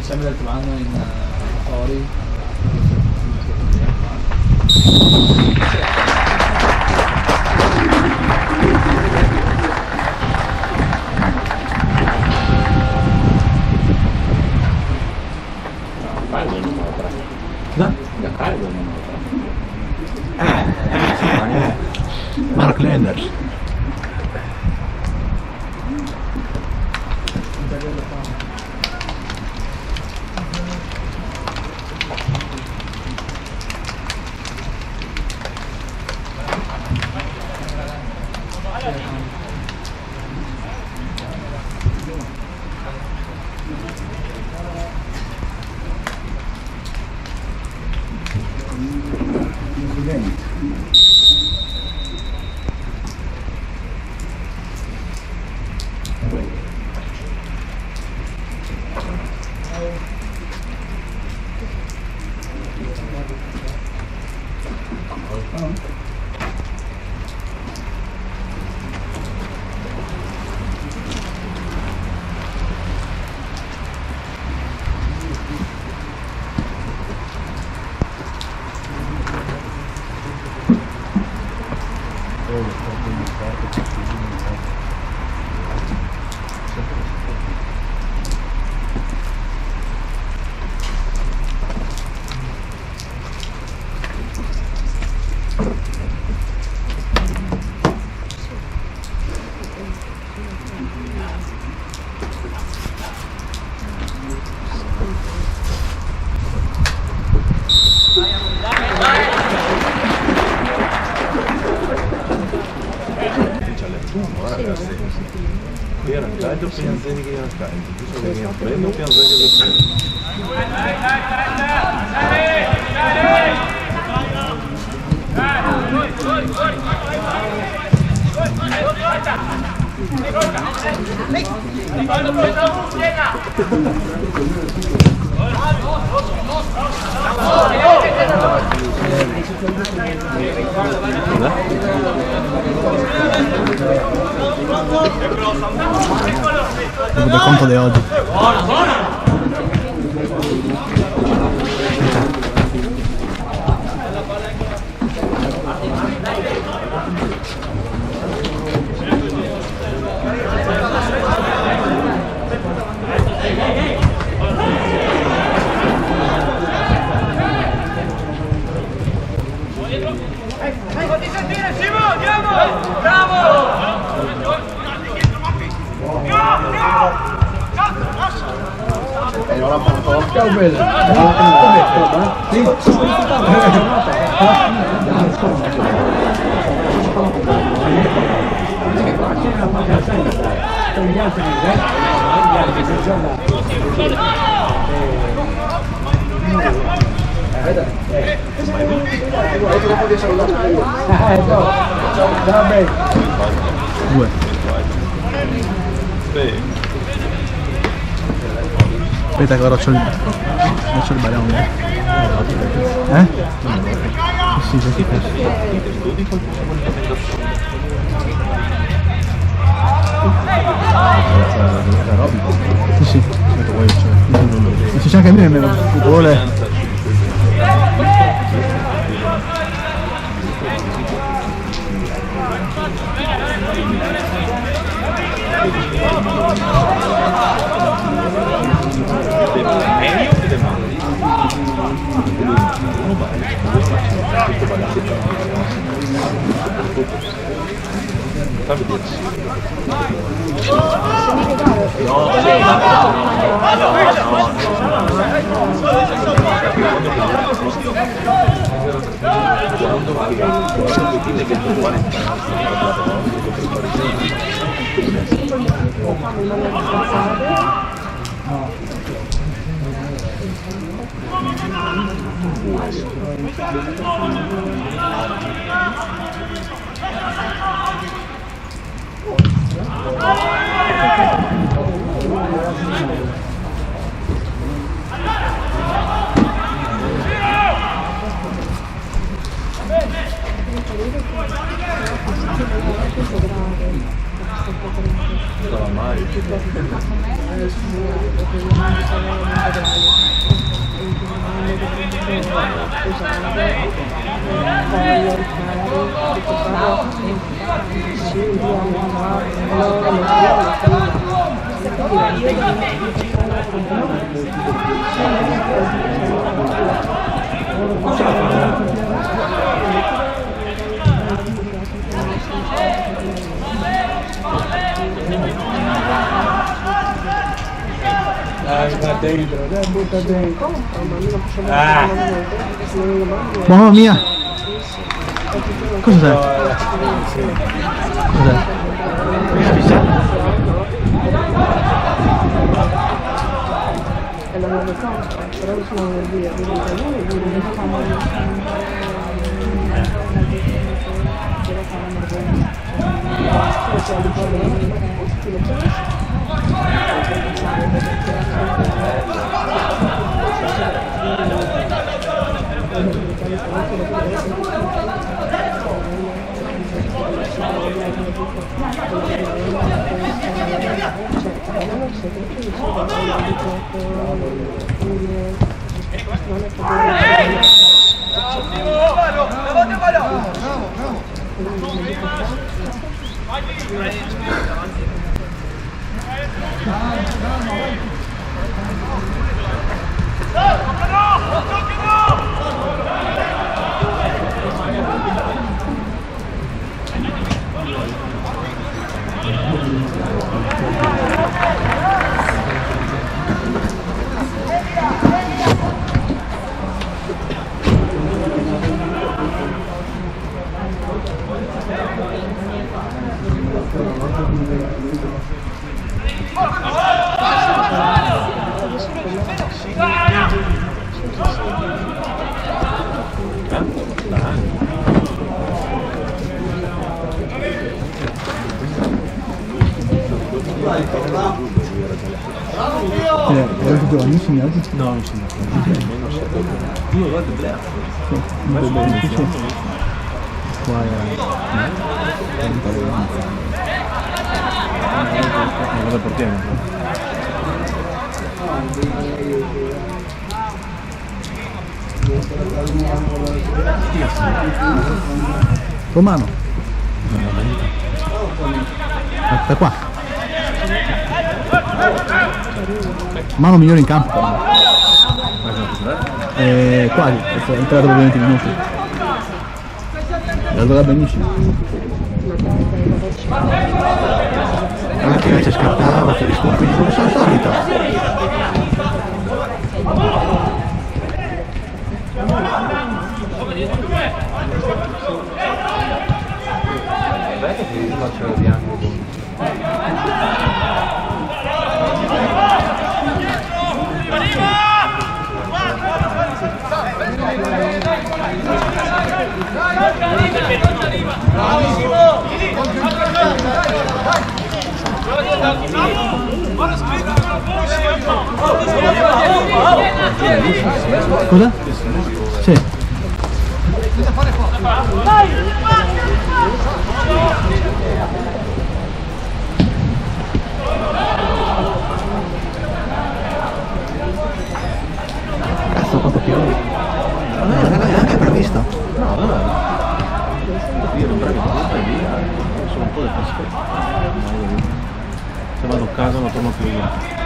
insieme l'altro anno in Tori. Da? Mark Lenders. Era caldo pianzeri che era caldo, che prendo pianzeri che Devo dar conta de oggi. Ciao bella. Due. Aspetta che ora c'ho il balone. Eh? Sì, sì, sì. Sì, sì. Se c'è anche a me meno vuole. mai. Dai, va dentro, dai, butta dentro. Mamma mia! Cos'è? Cos'è? Erano giovanissimi oggi? No, non sono due volte Blair. Qua Cosa portiamo? Romano. Da qua. Mano migliore in campo. Quasi, è entrato dopo 20 minuti. L'ha dato benissimo. Anche se scattava, se riscontri come sono solito. Aspetta che io faccio il bianco. Cosa? Sì. Cazzo, quanto piove. Non è neanche previsto. No, no. Io non prendo via. Sono un po' del paschetto. Se vado a casa non torno più via.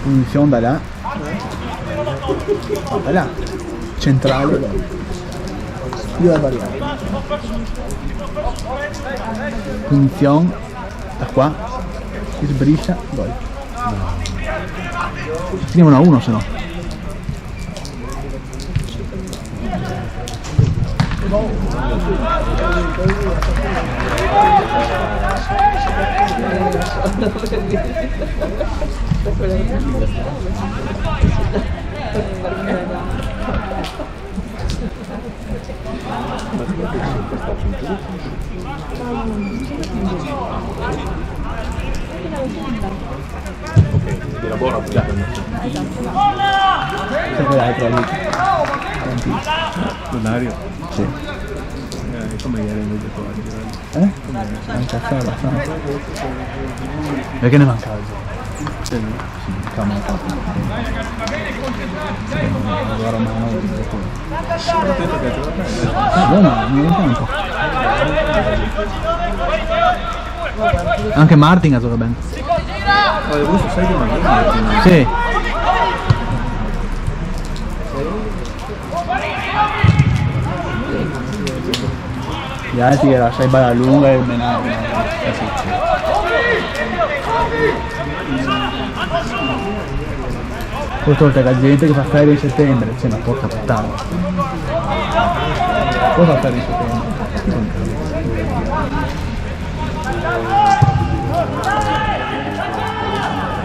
Punizione da là. Da là. Centrale. Io da variare. Punizione da qua. Si sbriscia. Gol. Finiamo 1-1 se no. Della buona bugiata. C'è quell'altra lì. Donario? Sì. Come ieri invece qua? Incazzata. Perché ne manca oggi? Sì, manca. Allora mi intanto. Anche Martin ha giocato bene. Sì. Gli altri era 6 balla lunga e menare. Poi tolta la gente che fa ferie in settembre, c'è una porca puttana. Poi fa ferie in settembre.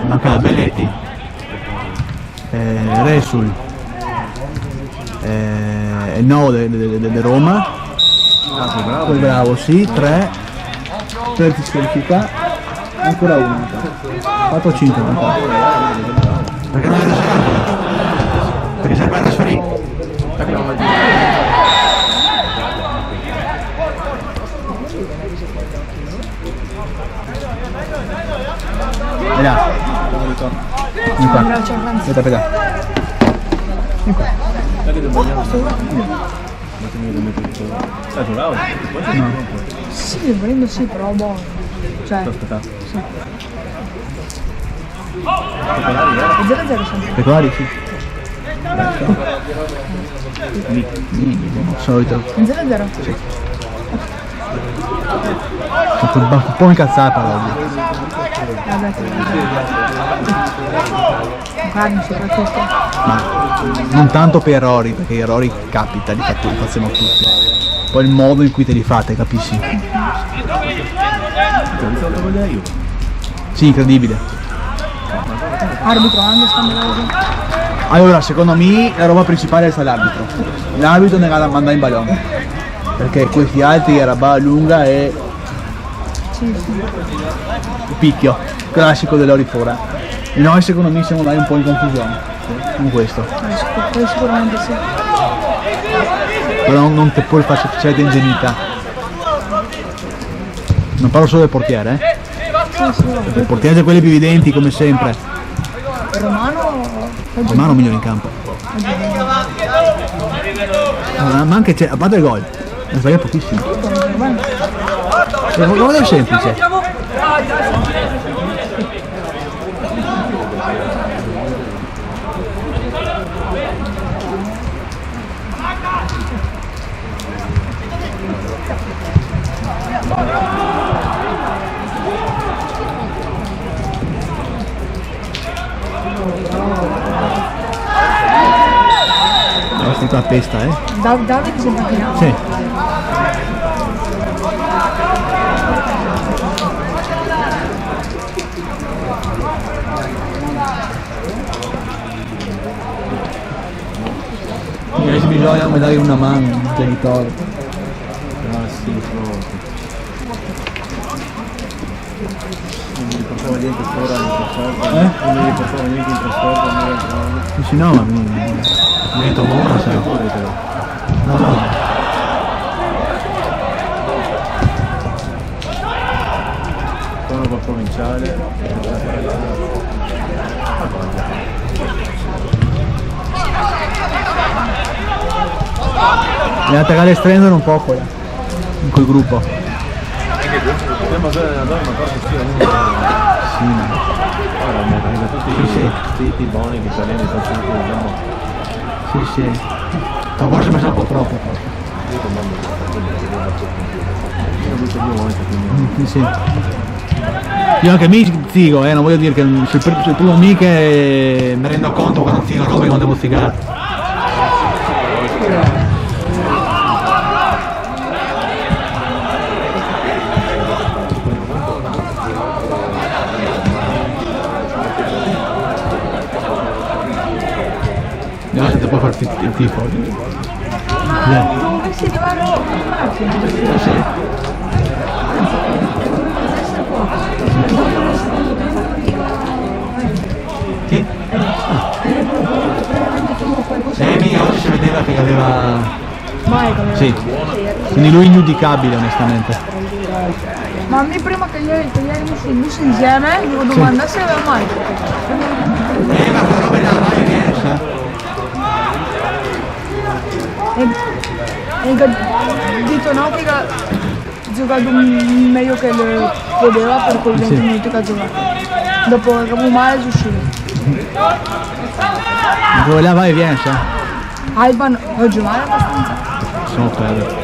Manca la Belletti. Resul. Il nuovo di Roma. Poi bravo, sì, 3 per squalifica, ancora uno. 4 5 ancora. Perché non avete giocato? Perché sei arrivato su lì. E là. Vieni qua. Aspetta. Vieni qua. Giocavo? Sì, volendo sì, però buono. Cioè, Aspetta. sì. Popolari, 0-0 sempre. Pecuari, sì. Solito. 0-0? Sì. Sono un po' incazzata oggi. Vabbè, carne soprattutto. Ma non tanto per errori, perché errori capita, li facciamo tutti. Poi il modo in cui te li fate, capisci? Sì, incredibile. Arbitro anche scandaloso. Allora, secondo me la roba principale è l'arbitro. L'arbitro ne va a mandare in ballone. Perché questi altri era balla lunga e Sì. picchio, classico dell'ori fora. E noi secondo me siamo dai un po' in confusione con questo. Sicuramente sì. Però non te puoi fare sufficiente ingenuità. Non parlo solo del portiere, perché il portiere è quelli più evidenti come sempre. Romano migliore in campo. Ma anche c'è, a parte il gol, ne sbaglia pochissimo. Il gol è semplice. Basta la testa, Davide si è macchinato. Sì. Se bisogna dare una mano, un genitore. Ah sì, proprio. Non mi riportava niente ora in trasferta. Non mi riportava niente in trasferta, non mi riportava. Sì, no, ma mi detto buono, sai. No. Sono per provinciale. Le laterali strendono un po' quella, in quel gruppo. Potremmo avere allenatore, ma forse sia uno. Sì, ma Ora mi organizza tutti i buoni che italiani facciano sì, sì. Ma forse mi sa un po' troppo. Sì, sì. Io anche mi zigo, non voglio dire che sul primo mica mi rendo conto quando zigo roba che non devo zigare. No, se può fare il tifo. Sì, Sì. aveva... Mai come Sì, quindi lui è ingiudicabile onestamente. Ma a me prima che ieri messi insieme, devo domandare se aveva mai. E detto no che ha giocato meglio che poteva per quei 20 minuti che ha giocato. Dopo che avevo male è uscito. Dove là vai e vieni, sa? Alban oggi male abbastanza. Sono pelle.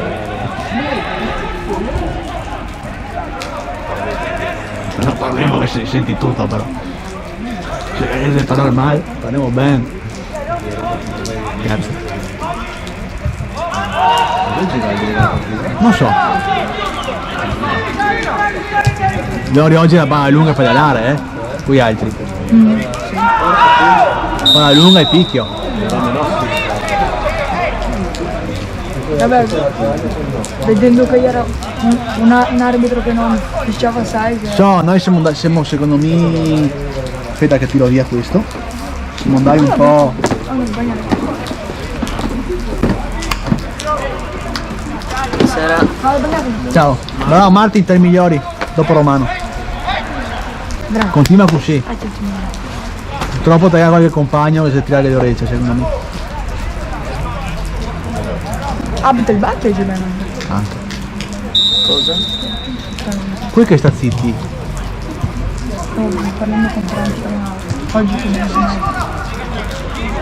Però parliamo che si senti tutto però. Se parlare male, parliamo bene. Grazie. Non so. Lori oggi la balla lunga per pedalare, Qui altri. Balla lunga e picchio. Vabbè, vedendo che era un arbitro che non fischiava assai. So, noi siamo secondo me. Aspetta che tiro via questo. Siamo andati un po'. Ciao. Bravo Martin, tra i migliori. Dopo Romano. Bravo. Continua così. Purtroppo tagliare qualche compagno che si tira le orecchie, secondo me. Abita il batteggio bene. Anche. Cosa? Qui che sta zitti. Sto parlando con Francia. Oggi che mi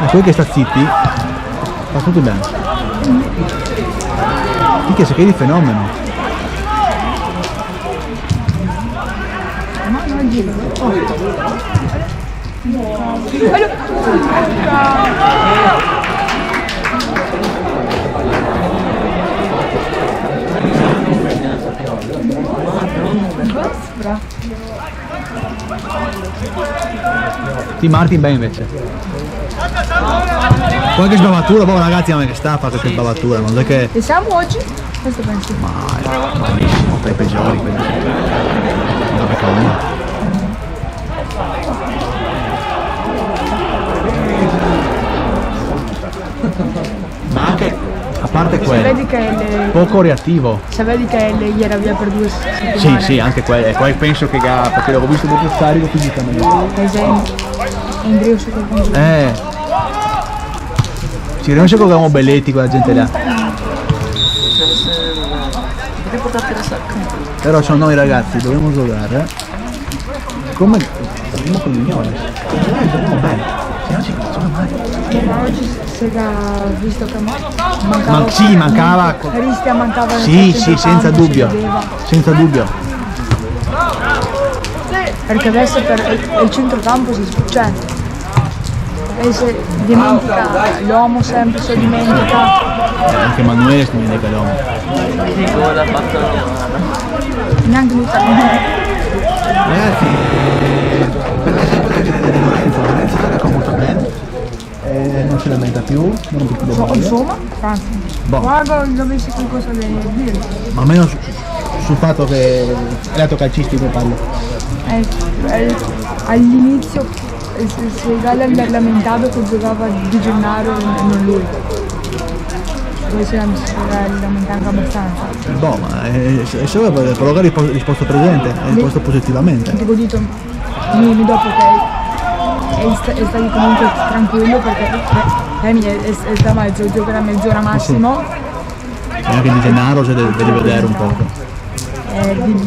Qui che sta zitti. Fa tutto bene. Che sei di fenomeno. Ma non giro. Di Martin bene invece. Qualche sbavatura, poi ragazzi ma che sta fa qualche sbavatura, non è che. E siamo oggi? Questo pensi? Ma malissimo, tra i peggiori quelli. Non è calmo. Ma anche a parte Se quello, vedi che poco reattivo. se vedi che lei era via per 2 settimane. Sì, sì, anche quello. E poi penso che perché l'ho visto molto carico fisicamente. Indrio su quel punto. Ci rendiamo se coghiamo belletti con la gente là. Però sono noi ragazzi, dobbiamo giocare. Come andiamo con l'Unione. Giochiamo bene. Se no ci gioca male. Oggi si era visto che mancava. Sì, mancava. Cristian mancava nel Sì, centrocampo, sì, senza si dubbio. vedeva. Senza dubbio. Perché adesso per il centrocampo cioè e se dimentica l'uomo sempre se dimentica. Anche Emanuele si dimentica l'uomo. Neanche lui sa. Ragazzi, Lorenzo gioca molto bene. Non se lamenta più, non più le balle. Insomma, anzi, Boh. guarda dovessi qualcosa da dire. Ma almeno sul fatto che è lato calcistico parlo. All'inizio si lamentava che giocava Di Gennaro e non lui. Poi si lamenta anche abbastanza. Boh, ma è solo per loro ha risposto presente, ha risposto positivamente. Dico dito, dopo che è stato comunque tranquillo perché è sta mezzo, giocherà mezz'ora massimo. E anche Di Gennaro si deve vedere un po'.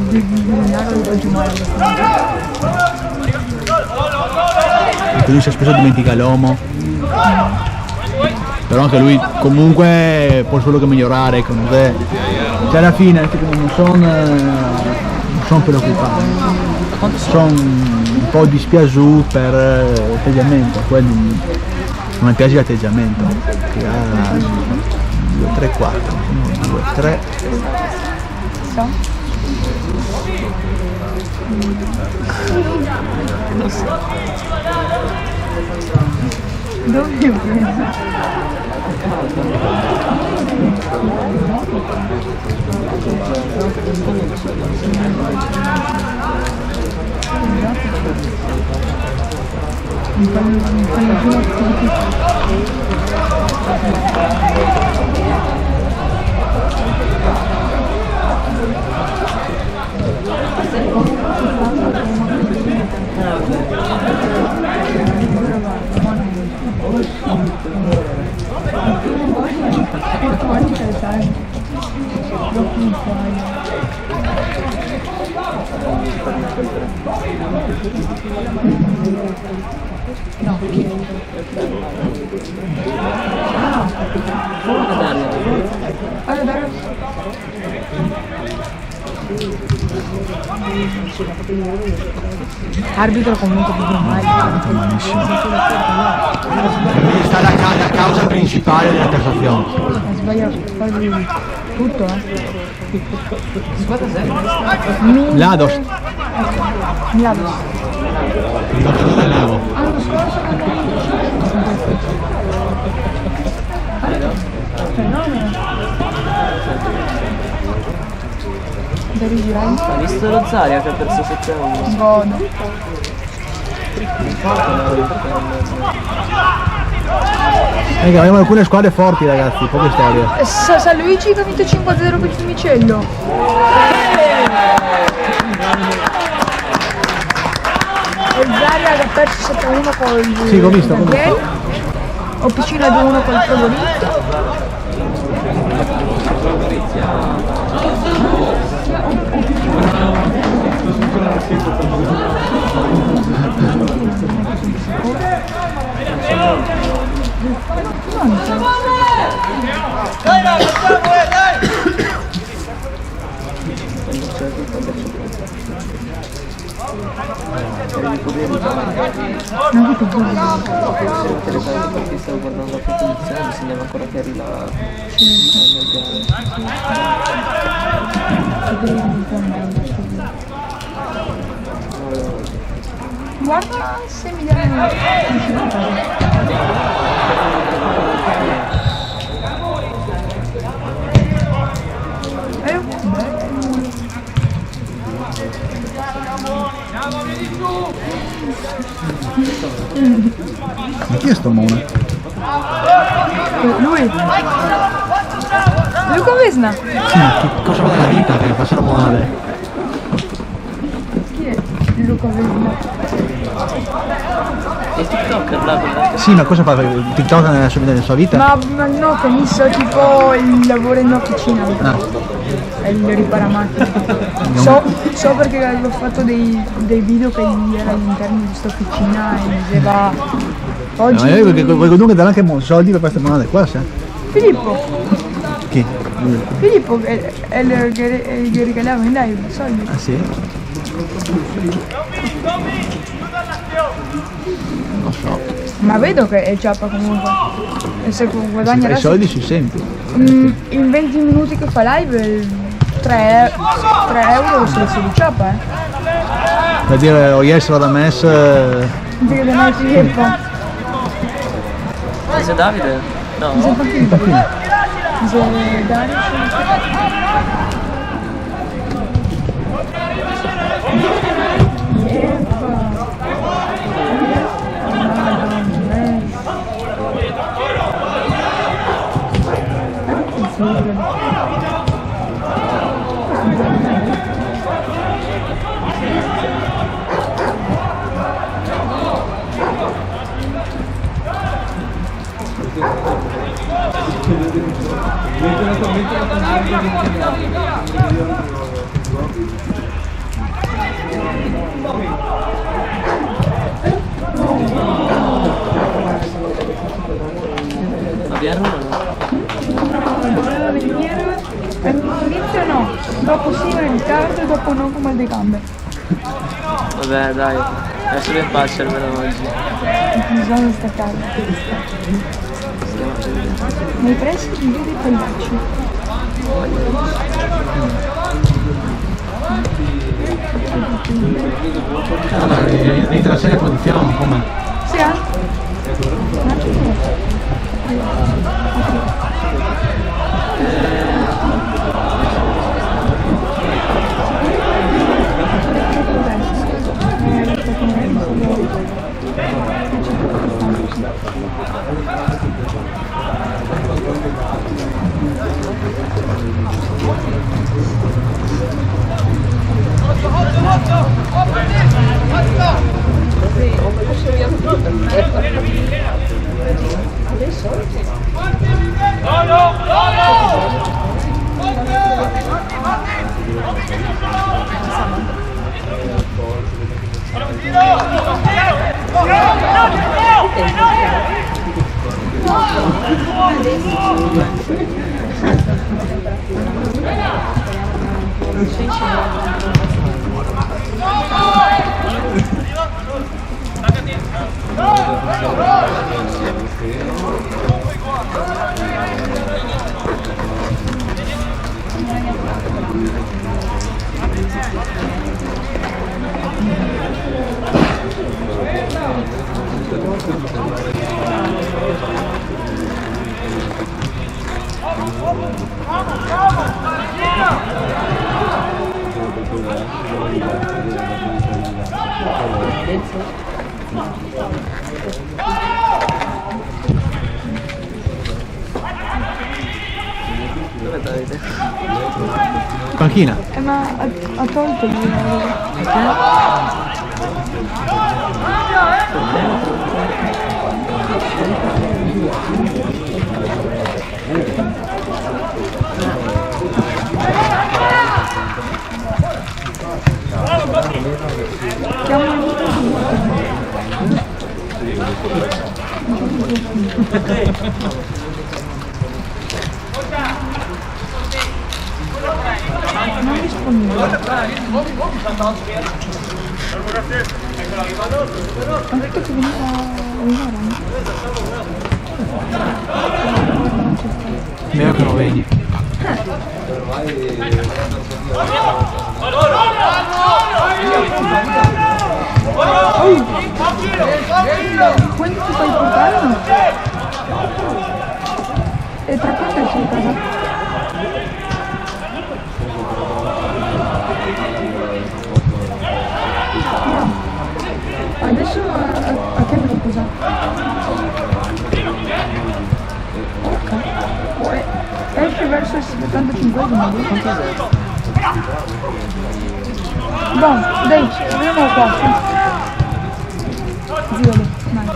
Di Gennaro lo voglio male. Quindi si spesso dimentica l'uomo. Però anche lui comunque può solo che migliorare, con te. Cioè alla fine non sono preoccupato. Sono un po' dispiaciuto per l'atteggiamento, quello non mi piace l'atteggiamento. Che ha 2, 3, 4, 1, 2, 3. Non so. Dove è preso? Mi fanno Arbitro comunque di mai. Sta la causa principale della Cassazione. Sbagliato quasi tutto, Lados. Milados. Lago. L'anno scorso da rigirare. Hai visto lo Zaria che ha perso 7-1? Godo. Abbiamo alcune squadre forti ragazzi, poche storie. San Luigi che ha vinto 5-0 per il Fiumicello. E il Zaria che ha perso 7-1 con Sì, l'ho visto. Opicina 2-1 col Provolito. Perché stavo guardando la competizione, bisognava ancora che arriva Guarda se mi danno Ma chi è sto Mone? lui Luca Vesna. Sì, ma che cosa fa della vita che facciano male? Chi è Luca Vesna? e TikToker là, Sì, ma cosa fa? TikTok nella sua vita? Ma no, che mi so tipo il lavoro in officina. Ah. E il riparamacchine. So perché avevo fatto dei video che era all'interno di questa officina e diceva oggi. No, io qualcuno che dà anche soldi per queste monete qua, sai? Filippo, Chi? Lui. Filippo è il che regalava in live i soldi. Ah sì? Non so. Ma vedo che è ciappa comunque. E se guadagna I adesso, soldi si senti. in 20 minuti che fa live 3 euro se li ciappa, Per dire o yes da mess. Dico da noi Filippo. Ma sei Davide? No. Mi sento Filippo. Se Dario Ma Vierno no? voleva venire all'inizio no, dopo sì in ritardo e dopo no con mal di gambe. Vabbè dai, adesso in pace almeno oggi. Bisogna staccare. Nei pressi di dei pagliacci. Dentro la serie produzione, come? Sì, Dove Davide? Panchina. Ma ha tolto lui. Non risponde. Ha detto che veniva Meno che lo vedi. Quando ti fai portare o no? E tra quanto è sul casa? Adesso a che devo posare? Ok. Esce verso il 75esimo. Buon, dai, vediamo qua. Zio, vai.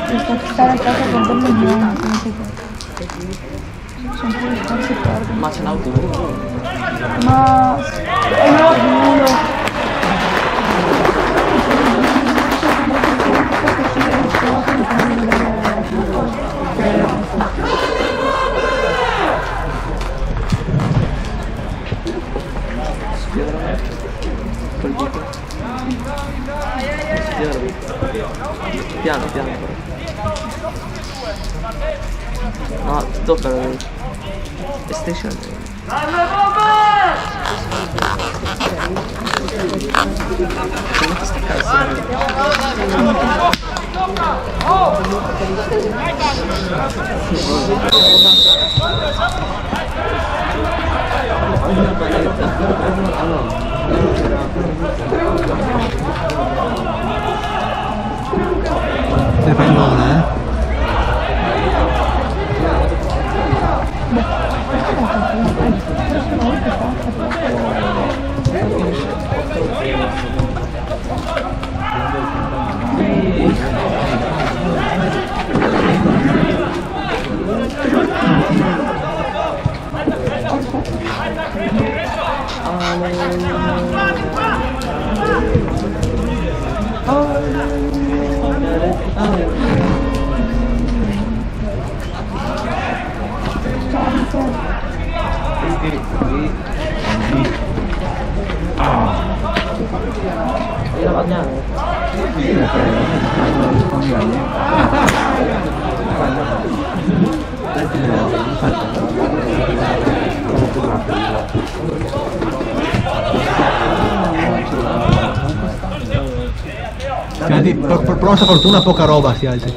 Devo stare a casa con quello di una, come si fa? Sono pure scorsi tordi. Ma c'è l'auto? Ma... no, Col dito. Piano, piano. No, toccalo. E stai scendendo. Come ti sta Stai facendo Prossa fortuna, poca roba si alzi.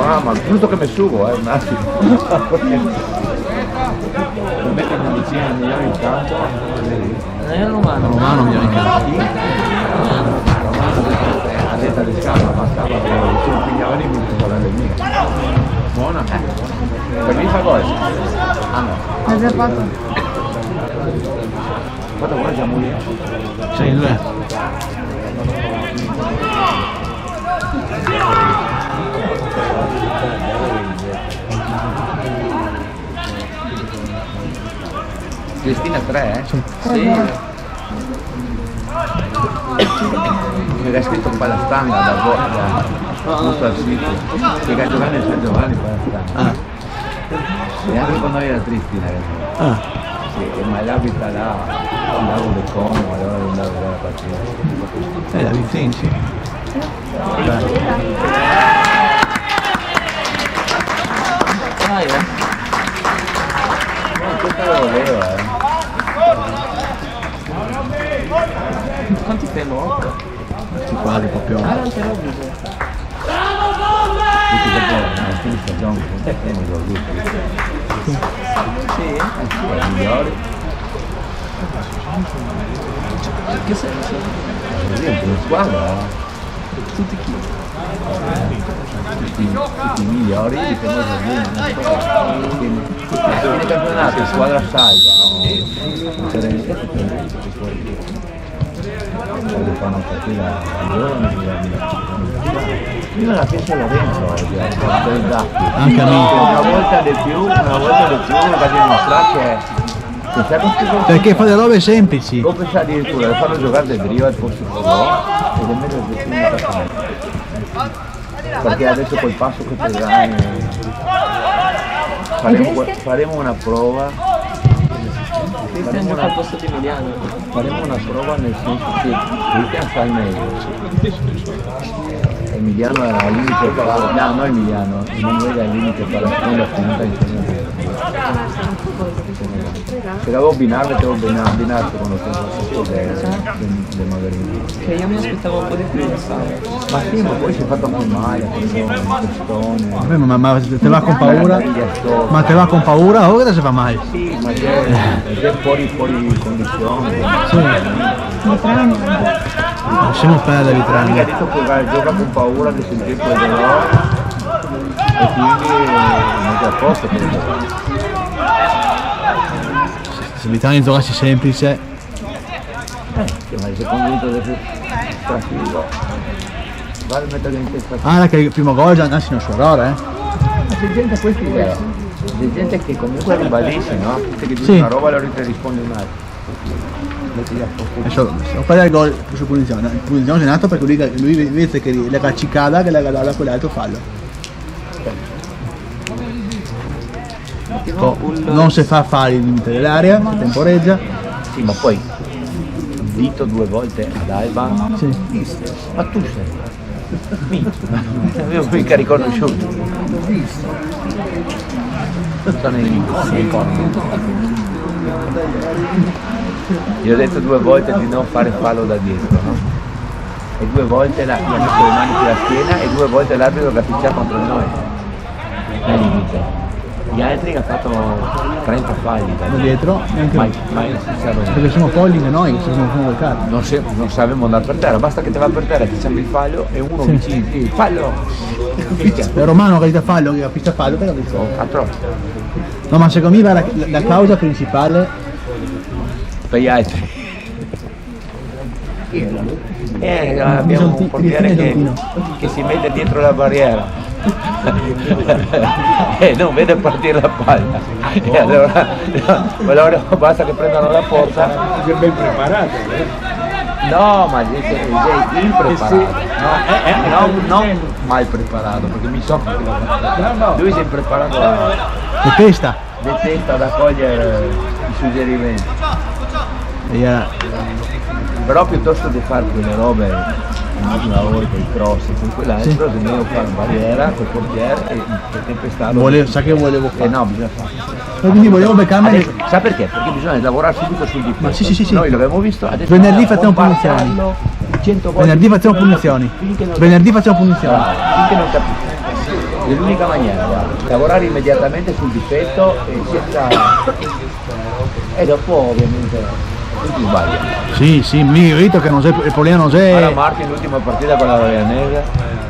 Ma giusto che mi sugo, un attimo. Per me che mi vicino negli anni 80 è romano. Romano ovviamente. A detta di scala bastava che si impegnava di minuti con la mia. Buona. Per me fa gol. Ah no. L'hai già fatto? Guarda ora già moglie. Sì, lui è. Cristina 3, Sì. Sì. Era scritto Palla Stanga da giusto al sito. Che ha giocato nel San Giovanni Palla Stanga. E anche con noi era Cristina. Ah, Sì, ma l'abita là, andavo del Como, allora andavo a vedere la partita. da Vincenzi. Dai, Questo lo volevo, Quanti fermo? 8? Questi quadri proprio. Ah, non te l'ho visto. tutti che poi, alla fine stagione, mi lo dico. Sì? I migliori. In che senso? Per esempio, in squadra, Tutti chi? tutti i migliori di che noi a fine campionato, in squadra salva, fanno partita a giorni, io la penso là dentro oggi, del Daffi. Anche a me. Una volta di più, mi va a dimostrare che sai queste cose. Perché fa delle robe semplici. Lo pensa addirittura di farlo giocare del brio al posto suo ed è meglio del primo perché adesso col passo che terrai faremo una prova. Cristian gioca al posto di Emiliano. Faremo una prova nel senso che Cristian fa il meglio. Emiliano era al limite per la... No, non Emiliano, Emanuele è al limite per la seconda finita insieme. Se devo abbinarle, devo abbinare secondo te le Magarini. Che io mi aspettavo un po' di più in sala. Ma sì, ma poi si è fatto anche male, un testone. Vabbè, ma te va con paura? Ma te va con paura o che se fa mai? Sì, ma è fuori condizione. Sì. Lasciamo perdere Mi ha Vitranga. detto che gioca con paura di sentire quello e quindi non è a posto per giocare. Se Vitranga giocasse semplice, Ma sei convinto di essere strafigo. Vale a mettere in testa. ah, che il primo gol già nasce un suo errore, Ma c'è gente questi c'è gente che comunque ribadisce, no? Che dice Sì. una roba e allora ti risponde un'altra. Metti a posto. Adesso fare il gol su punizione. Il punizione è nato perché lui vede che la calcicata che la galla quell'altro fallo. Non si fa fare il limite dell'area, si temporeggia. Sì, ma poi dito 2 volte ad Alba. Sì. Ma tu sei. Avevo mica riconosciuto. Sono in Gli ho detto 2 volte di non fare fallo da dietro, no? E 2 volte gli ha messo le mani sulla schiena e 2 volte l'arbitro che ha picchiato contro di noi. È limite. Gli altri hanno fatto 30 falli da Da dietro, neanche mai, noi. mai non si sa bene. Perché siamo folli che noi, che siamo come carta. Non sapevamo andare per terra, basta che te va per terra, ti sembra il fallo e uno Sì. vicino, il fallo! Picchia. Il Romano che ha fallo, che ha pista fallo, però dico. A troppo. No, ma secondo me la causa principale Per gli altri. Abbiamo un portiere che si mette dietro la barriera e non vede partire la palla e allora basta che prendano la forza. È ben preparato. No, ma è impreparato, no, non mal preparato, perché mi so che lui si è preparato detesta. detesta da cogliere i suggerimenti. Però piuttosto di fare quelle robe, un lavoro con i cross e con quell'altro, dovevo fare una barriera col portiere e per tempestarlo. Sa che volevo fare. No, bisogna fare. Quindi volevo beccarmi Adesso, sa perché? Perché bisogna lavorare subito sul difetto. Ma sì. Noi l'abbiamo visto, adesso Venerdì facciamo punizioni. 100 volte. Venerdì facciamo punizioni. Venerdì facciamo punizioni. Finché non capisco. È l'unica maniera, guarda. Lavorare immediatamente sul difetto e senza. E dopo ovviamente tutti sbagliano. Sì, mi ho detto che non c'è, il problema non c'è. Ora Martin l'ultima partita con la Venegas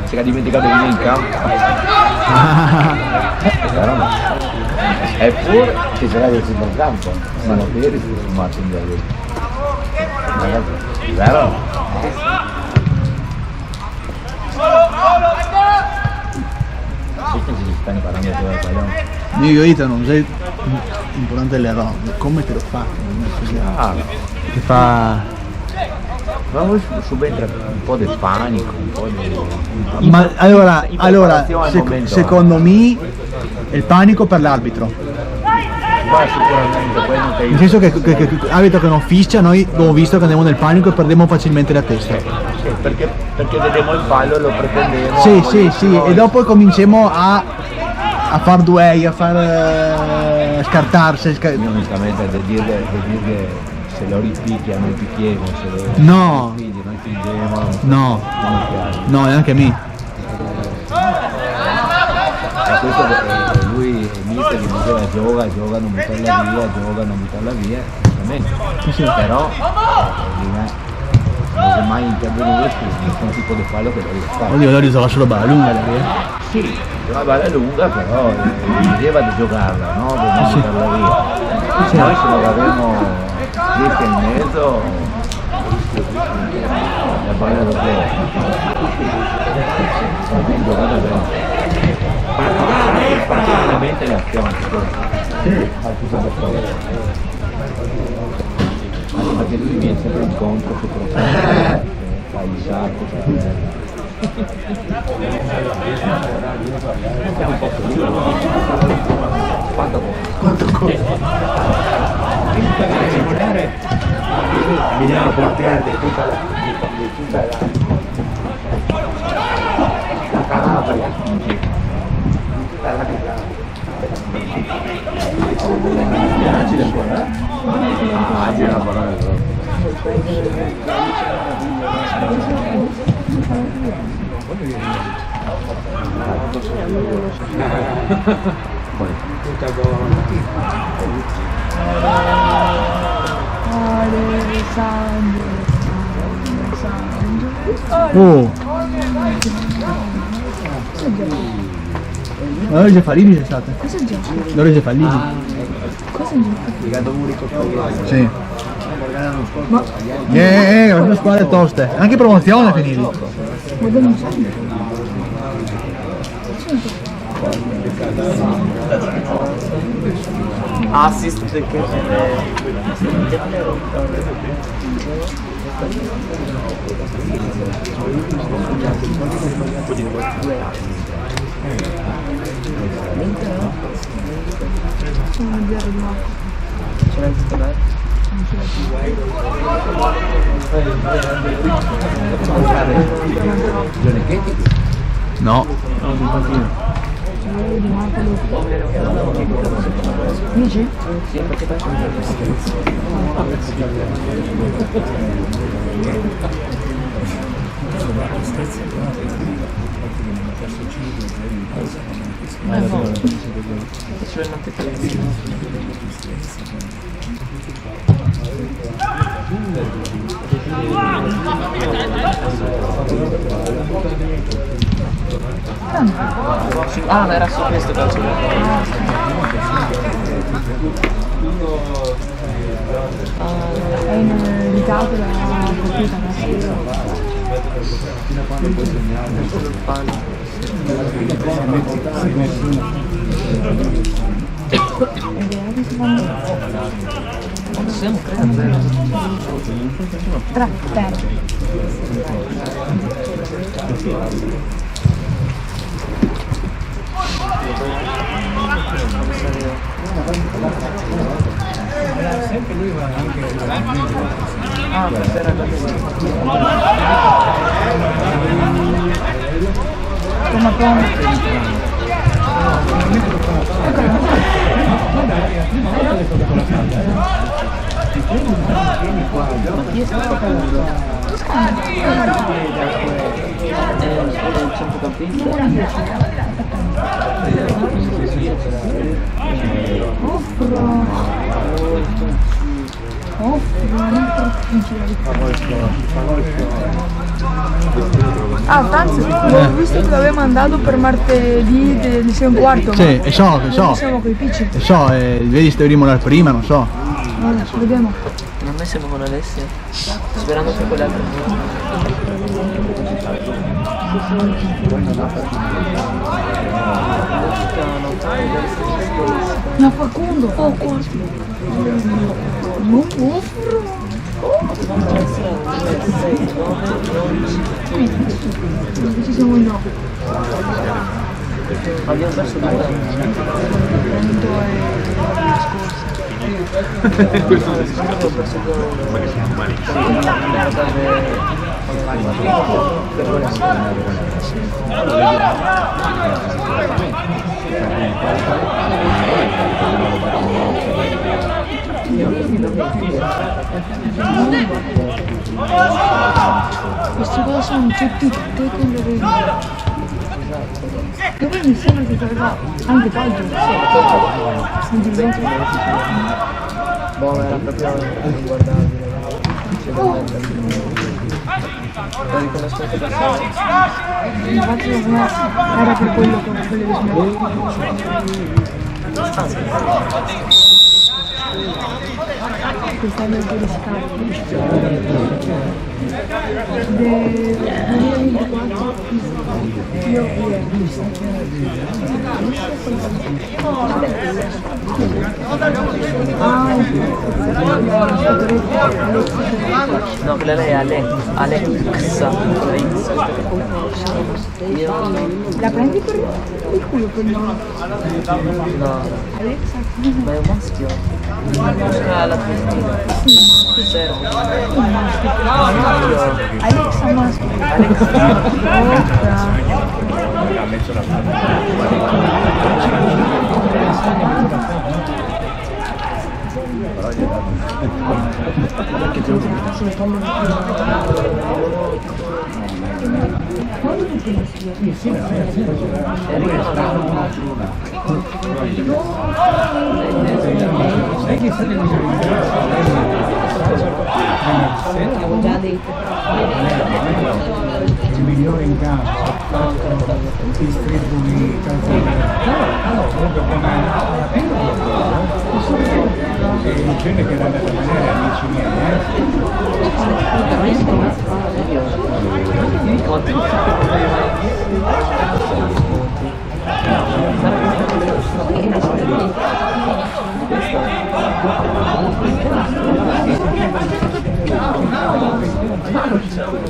si è dimenticato di venire in campo. Eppure ci sarà del centrocampo, ma non vedi su Martin da lui. Vero? Si sta imparando a giocare al pallone. Io ho detto non c'è importante l'errore, come te lo fa? Ti fa. Ma voi subentra un po' del panico, un po' di... Ma allora preparazione al momento. secondo me è il panico per l'arbitro. Ma sicuramente poi non Nel senso che l'arbitro che non fischia, noi abbiamo visto che andiamo nel panico e perdiamo facilmente la testa. Sì, perché vedemmo il fallo e lo pretendevamo. Sì, e dopo cominciamo a far duelli, a far scartarsi. Io onestamente da dire che se lo ripicchia noi picchiamo, se lo No. figli noi fingiamo. No, Non mi piace. no, neanche a me. E questo lui il mister che diceva gioca, non buttarla via, giustamente. Sì. Però non è mai intervenuto su nessun tipo di fallo che lo deve fare. Oddio, allora risolva solo balla lunga lei. Sì, una balla lunga però diceva di giocarla, no? Di non buttarla via. Sì. Noi se lo avremo 10 e mezzo la palla lo prende. Giocato bene. Particolarmente le azioni. Perché lui viene sempre incontro su profilo, fa il sacco, quanto bisogna portare tutta la Calabria, agile la parola Oh! L'oregge Fallini c'è stata? Cosa giochi? L'oregge Fallini? Cosa giochi? Sì. Queste squadre toste. Anche promozione finiti. Ma dove non so? Assist perché ce l'hai titolare? No. Dici? Ce l'hai anche te. Ah, ma era su questo calcio. È in ritardo la partita, Siamo credo. 3, bene. Ah, era Oh, veramente difficile. Ah, Franz, ho visto che l'avevi mandato per martedì del 6 e un quarto. Sì, e so. Siamo coi picci. E so, vedi se devi rimolare prima, non so. Allora, vediamo. Noi siamo con Alessia, sperando che quell'altro Ma Facundo, poco. Non offro. Ci siamo no. abbiamo perso 2 anni. Questo Abbiamo perso 2 Queste cose sono tutte con le regole. Che poi mi sembra che sarà anche peggio. Boh, era proprio inguardabile. Lo riconosco anche da solo. Infatti era per quello che volevo smettere. Questa è molto riscatto. Del 2024 io No, quella lei è Alexa. la prendi per il culo per no? No, Alexa, ma è un maschio. La Cristina. Serve. Alexa maschio. Avevo già detto. Il migliore in campo, distribuito, proprio come e in genere che era andata a vedere amici miei,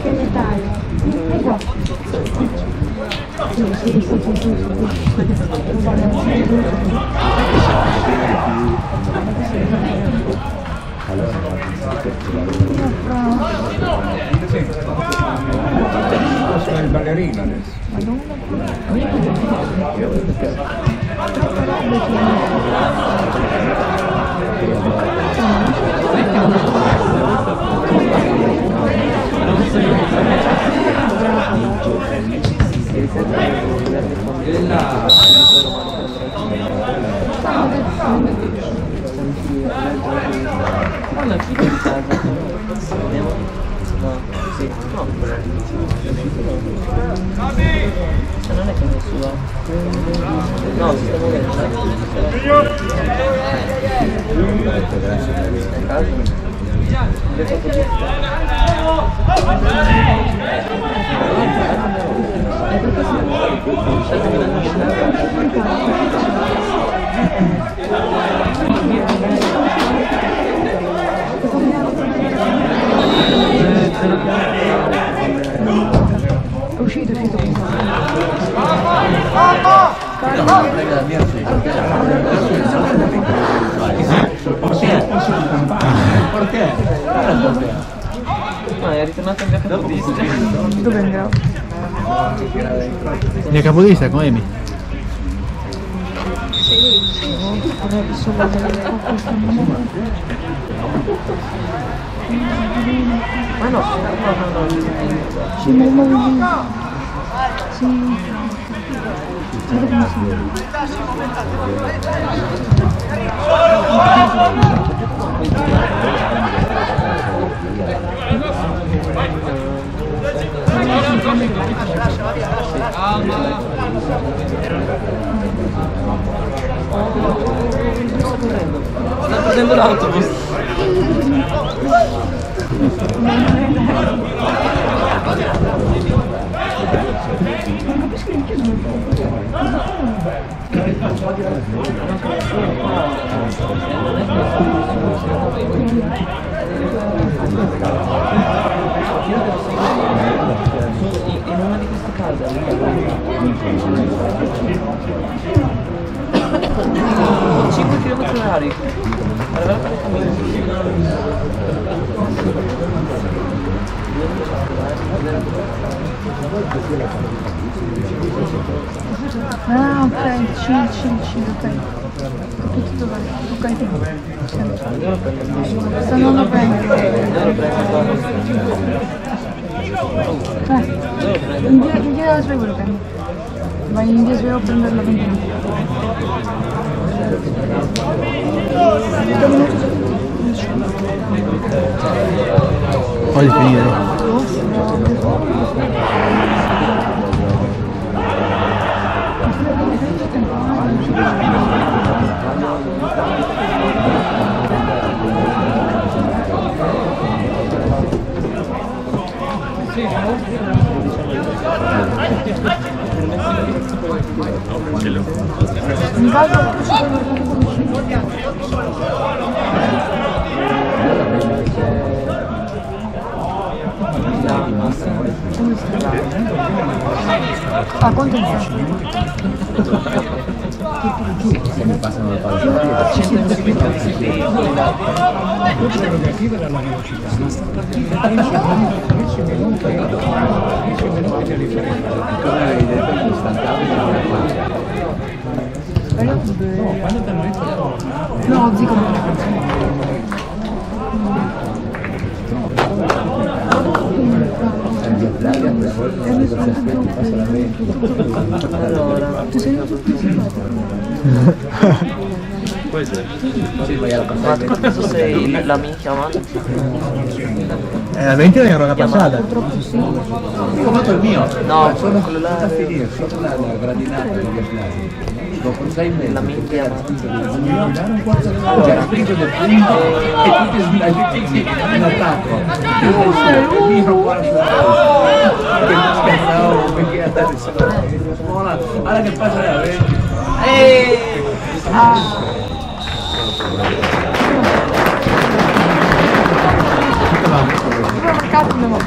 Che dettaglio. E qua. Sono il ballerino adesso. Guarda, qui di casa. Andiamo? No, sì, no. Non è che nessuno. No, si sta muovendo. È uscito. Perché? No, è ritornato in via Capodista. Dove andrà? Via Capodista con Emi. Ma no, Sì, ma sì. Sta prendendo l'autobus. In una di queste case 5 km/h. Arrivare per Ah, ok, chill, ok. Capito dove? Ok. Se non lo prendo. In via della Sveglia lo prendo. Vai in via Sveglia a prendere la benzina. Poi finire. In caso ah, quanto è? Passano le palle. 120 L'obiettivo era la velocità, ma 10 minuti di differenza. Come avevi detto, è instancabile non è No, quando ti hanno detto No, zico. Tu sei un Ma adesso sei la mia chiamata? La 20 era una passata. Come il mio? No, sono quello là da finire, sotto la gradinata di via Plasi. Dopo 6 mesi. la mia chiamata. C'era il picco del punto e tutti sbilanciati in attacco. Il mio quarto che non scherzavo perché andate a scuola, allora che passa la 20. Supermercato mio amore.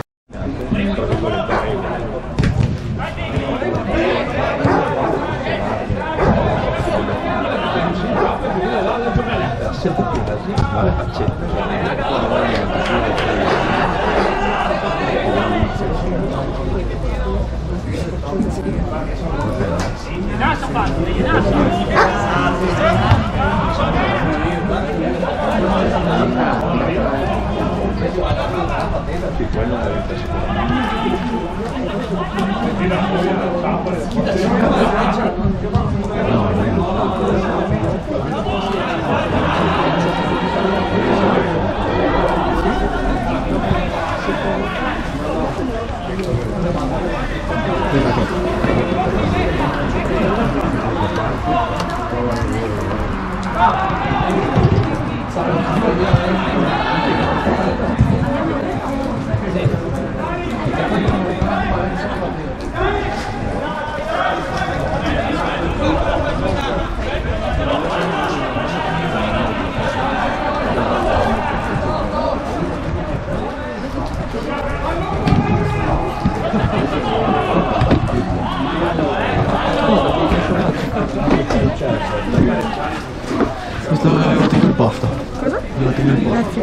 Questo è il posto. Cosa? Grazie.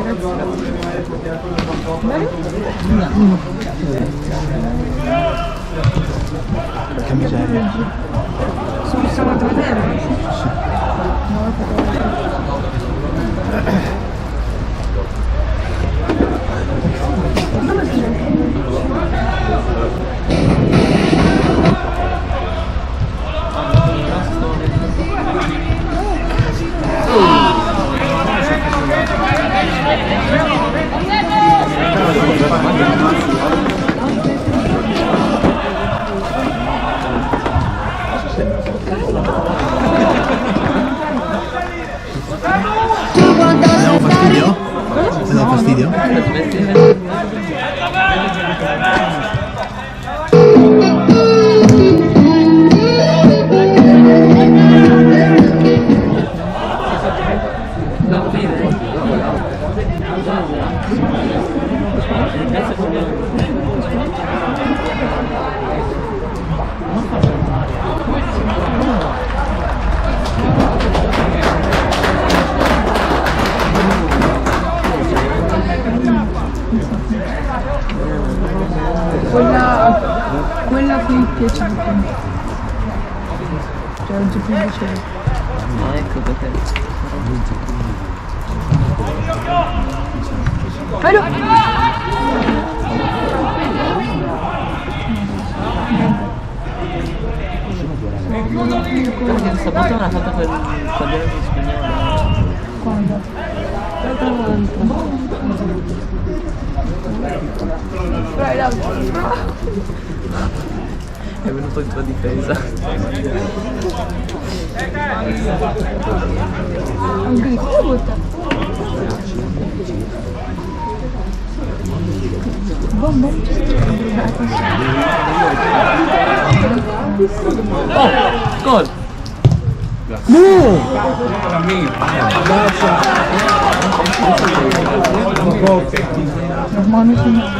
Che miseria. Sono stato a vedere. quella che mi piace di più. Cioè oggi più piacere. Ecco perché. Vedo! Perché sabato non ha fatto quel quaderno di spagnolo. Quando? L'altra volta. Dai, dai. È venuto in tua difesa. Anche di cosa butta? Bombe? Oh! Gol! Normalmente non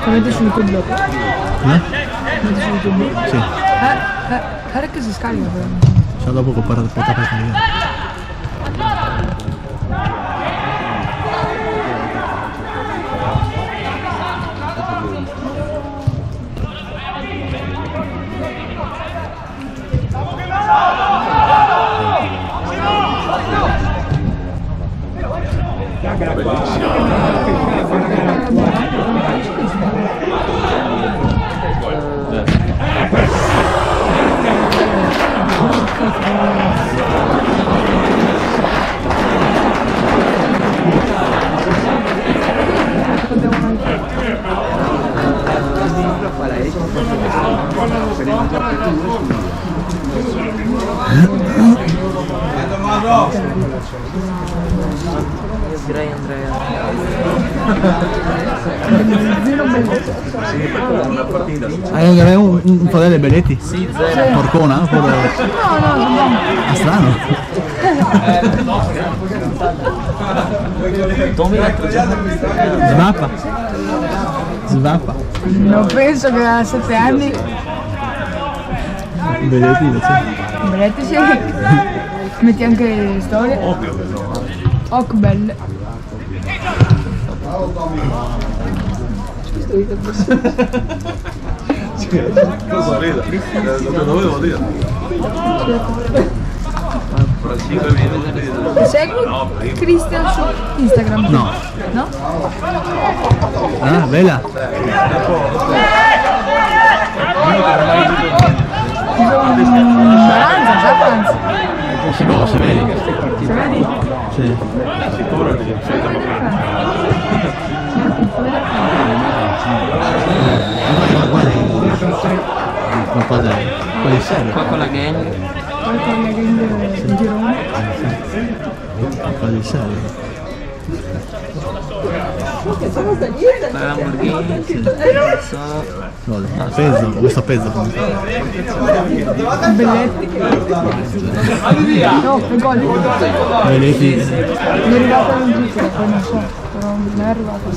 Avete su YouTube dopo? Avete su YouTube? Sì. Guarda che si scarica però. Cioè dopo che ho portato per caricare. Io direi Andrea. Hai un po' delle belletti? Sì, zero. Porcona? No, Ah, strano. Tommy l'altro giorno. Svappa. Svappa. non penso che a 7 anni. Belletti, sì. Vedete sì. Metti anche storie. Oh, che belle. Cosa vedo? Lo dovevo dire. Fra 5 minuti. Segui Christian su Instagram? No. No? Ah, bella. Maranza, già pranzo. No, se vedi. Se vedi? Sì. Guarda, quali serie? Qua con la gang. Poi con la gang del girone. Quali serie? La Lamborghini. No, peso, questo peso comunque. Belletti. No, che gol. Belletti. Mi è arrivata un titolo, poi non so, però non è arrivata.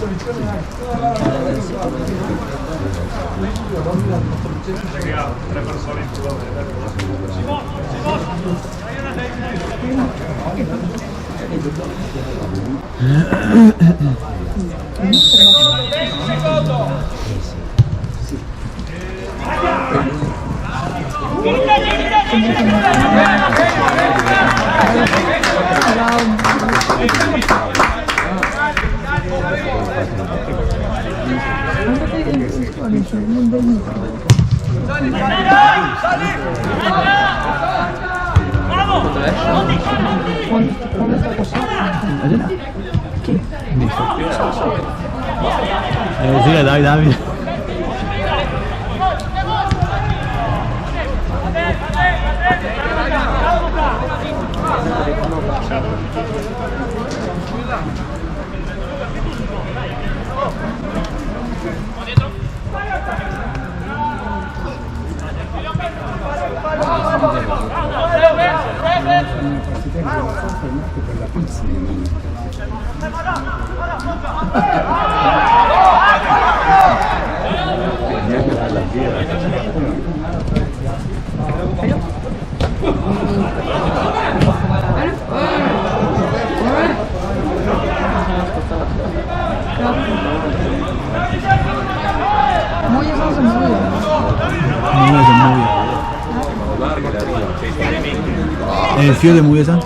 Sì, dai, Davide. E il Fio del Muguesa?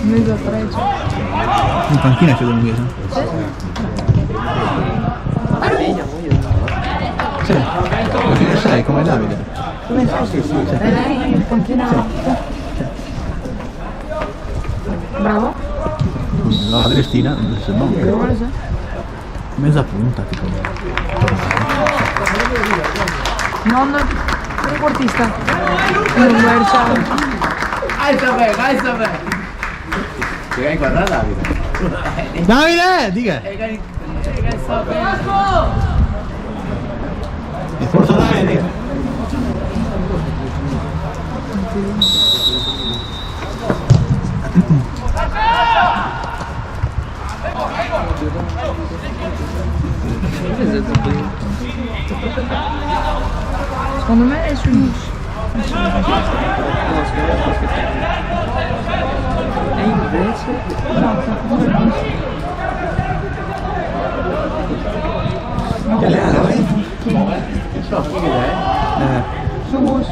Mezzo 13. In panchina il Fio del Muguesa? Sì. Sì, sai come Davide. Come fai? In panchina. Bravo. La Adrestina, se no. Bravo, sì. Mezza punta, tipo. Non trequartista. Non versa. Vai sapere! Ti hai guardato Davide? Davide, dica! E forza Davide! Secondo me è sul mus. E invece... Sul mus.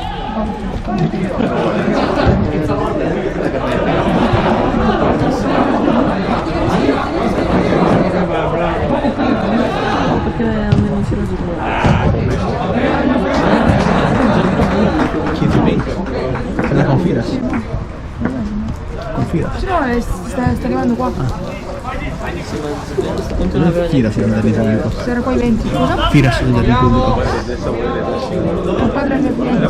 Perché almeno si raggiunge. Chi ti pensa? È la Confiras? Confiras? No, sta arrivando qua. Firas è andare in pubblico. C'era qua i 20. Cosa? Firas è andare in pubblico. Il padre che viene.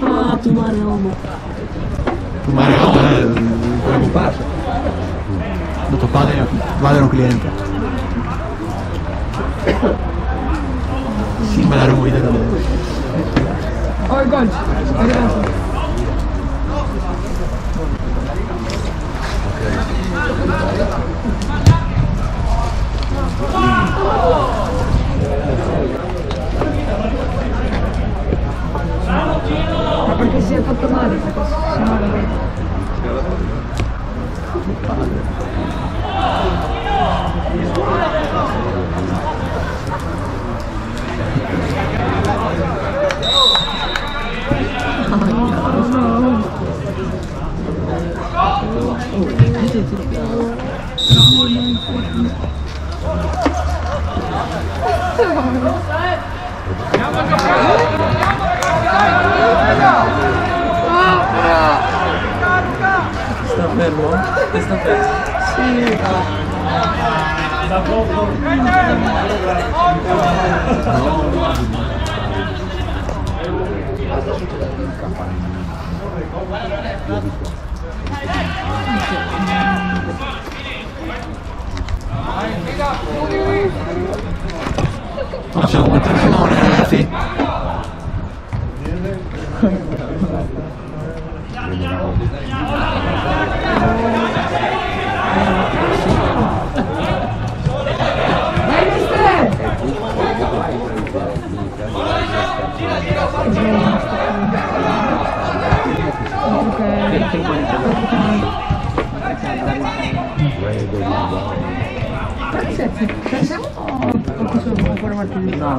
Ah, tu mare uomo. Tu mare preoccuparsi. Dato padre è un cliente. Sì, ma la rumore da Oh, il gol. È arrivato. Ma perché si è fatto male? Se no lo vedo. Sta fermo? Sta fermo? Facciamo un testimone, ragazzi. No.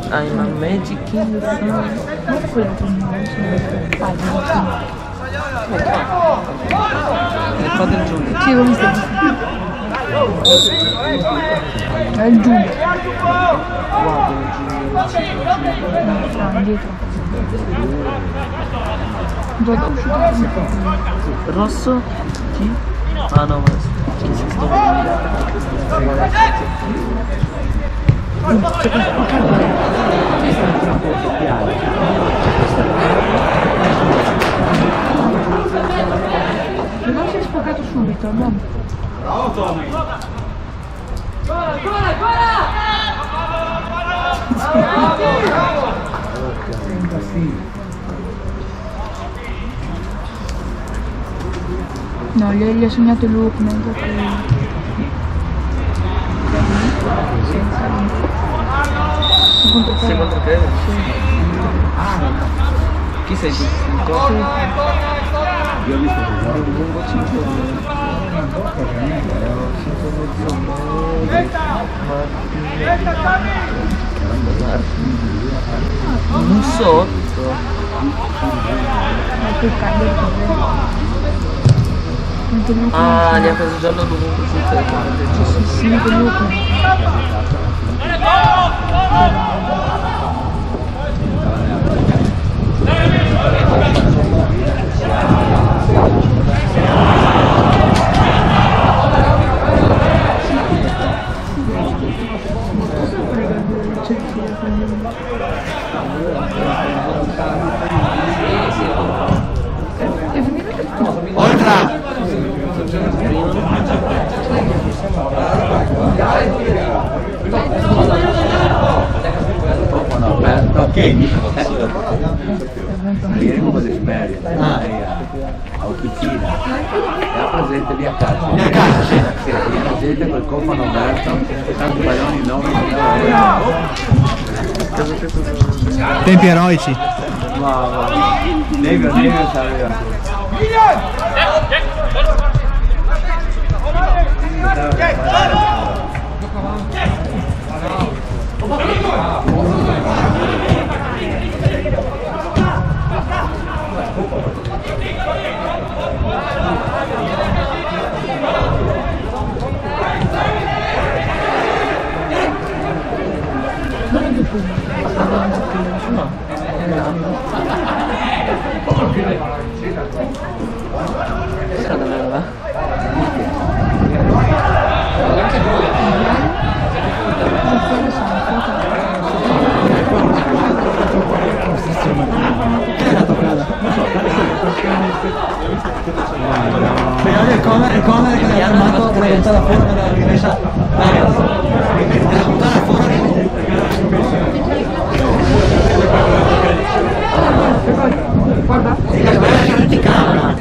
I'm a magic king. Nel padre Giulio. Sì, come stai? È il giù. Dietro. Dove è uscito? Rosso? Chi? Ah no, ma chi si sto Non si è spaccato subito, no? Bravo Tommy! No, gli ha segnato Luke mentre che... Sei contro te? Chi sei tu? Io ho visto Un sotto. Ah, gli ha preso giallo lungo sul tetto. Sì, che Luke. Ieri un po' di esperienza a Officina e ha presente lì a casa. Lì a casa, sì. Sì, lì a presente col cofano aperto, tanti balloni nuovi. Tempi eroici. Negro sapeva. Era davvero là? Il Conner che ha armato per buttare fuori dalla rimessa. Era buttare fuori. Guarda, ti cambia.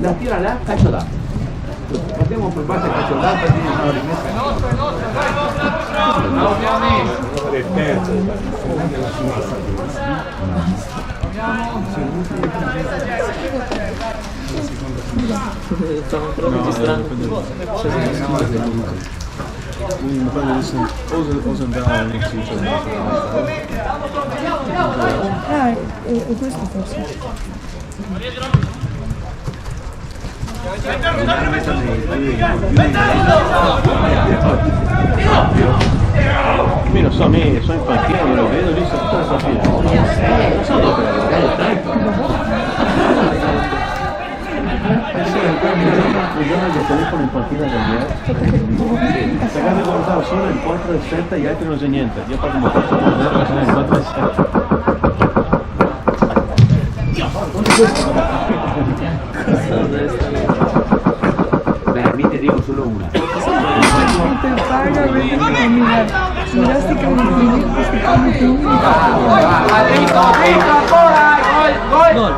La tira là, calcio là. Partiamo per parte calcio là, perché non ho Stavo ancora registrando. E questo forse. Io non so, sono in panchina, me lo vedo lì tutta la partita. Non so dove il giorno del telefono in panchina da me. Se cade guardavo solo il 4 e 7 e gli altri non c'è niente. Io parlo di 4 e 7. Beh, mi te dico solo una. Peter Paga vede camminare. Mirasti camminare, questi camminare. Gol!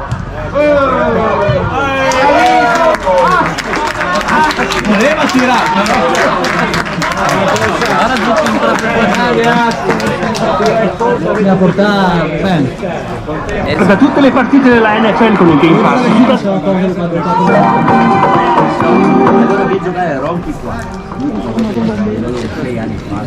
Voleva tirare. Ora tutto in proprio. Bisogna portare bene. Da tutte le partite della NFL con il Game Pass. Allora devi giocare a Ronchi qua. 6 anni fa.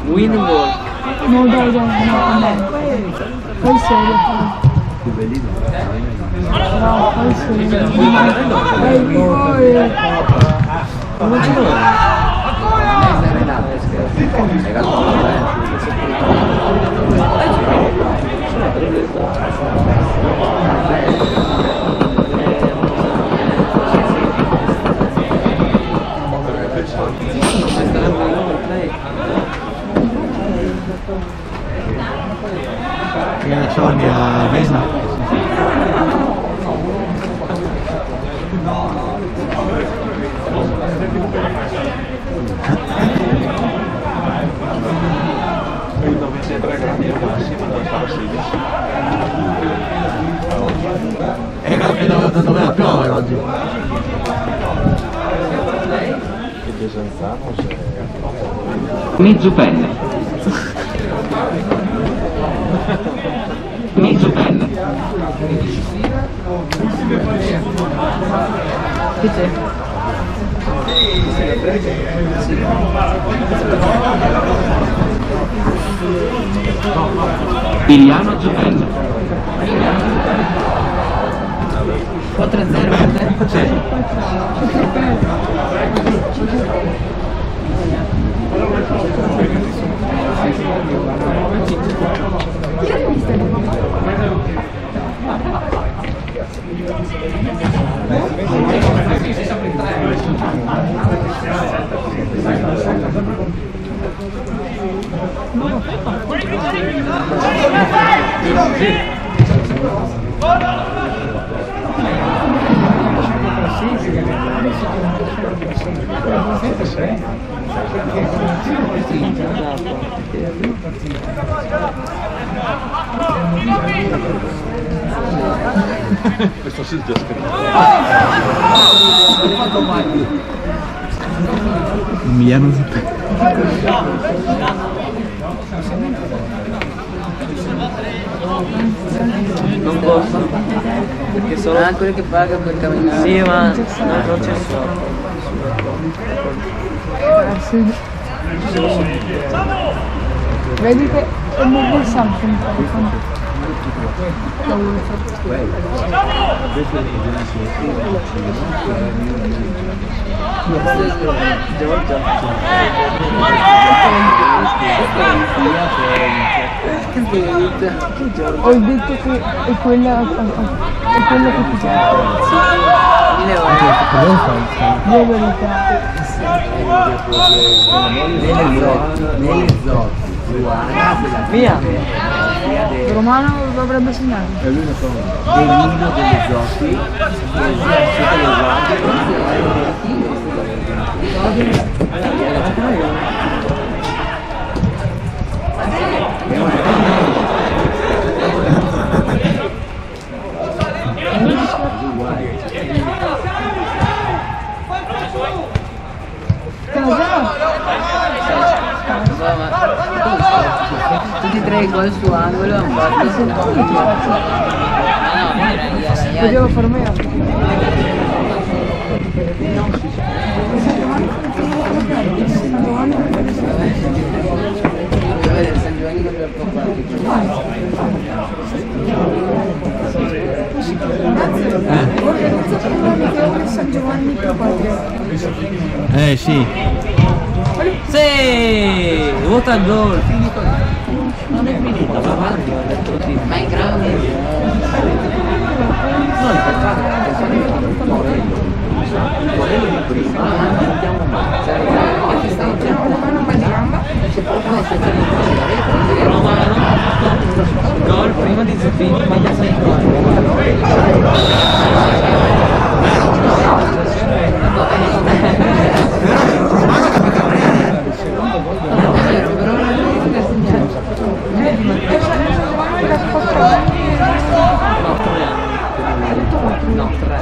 Win goal. No, dai, no. Fai serio. No, fai serio. Come ci vuole? Che soldi a Vesna? Che doveva piovere oggi. Mizzupelle. Mizzupelle. Che c'è? Iliano Zupelle. 4-0 per te? Questo sì già scritto. Emiliano Zupelli. Non posso. Perché sono quello che paga per camminare. Sì, ma non c'è soldo. Vedi che è molto something. Ho detto che è quella che ti piace. Di verità. Via! Romano dovrebbe segnare. Dell'inno delle Zotti, Tutti e tre i gol su angolo hanno fatto. Potevo far meno. San Giovanni non per San Giovanni più 4. Sì. Sì! Vota al gol! Non è finito, va avanti, ho detto così. Ma è grande. No, il peccato è Morello di prima, non andiamo mai. Che stai Romano, gol prima di Zuffini, ma che sei No, 3.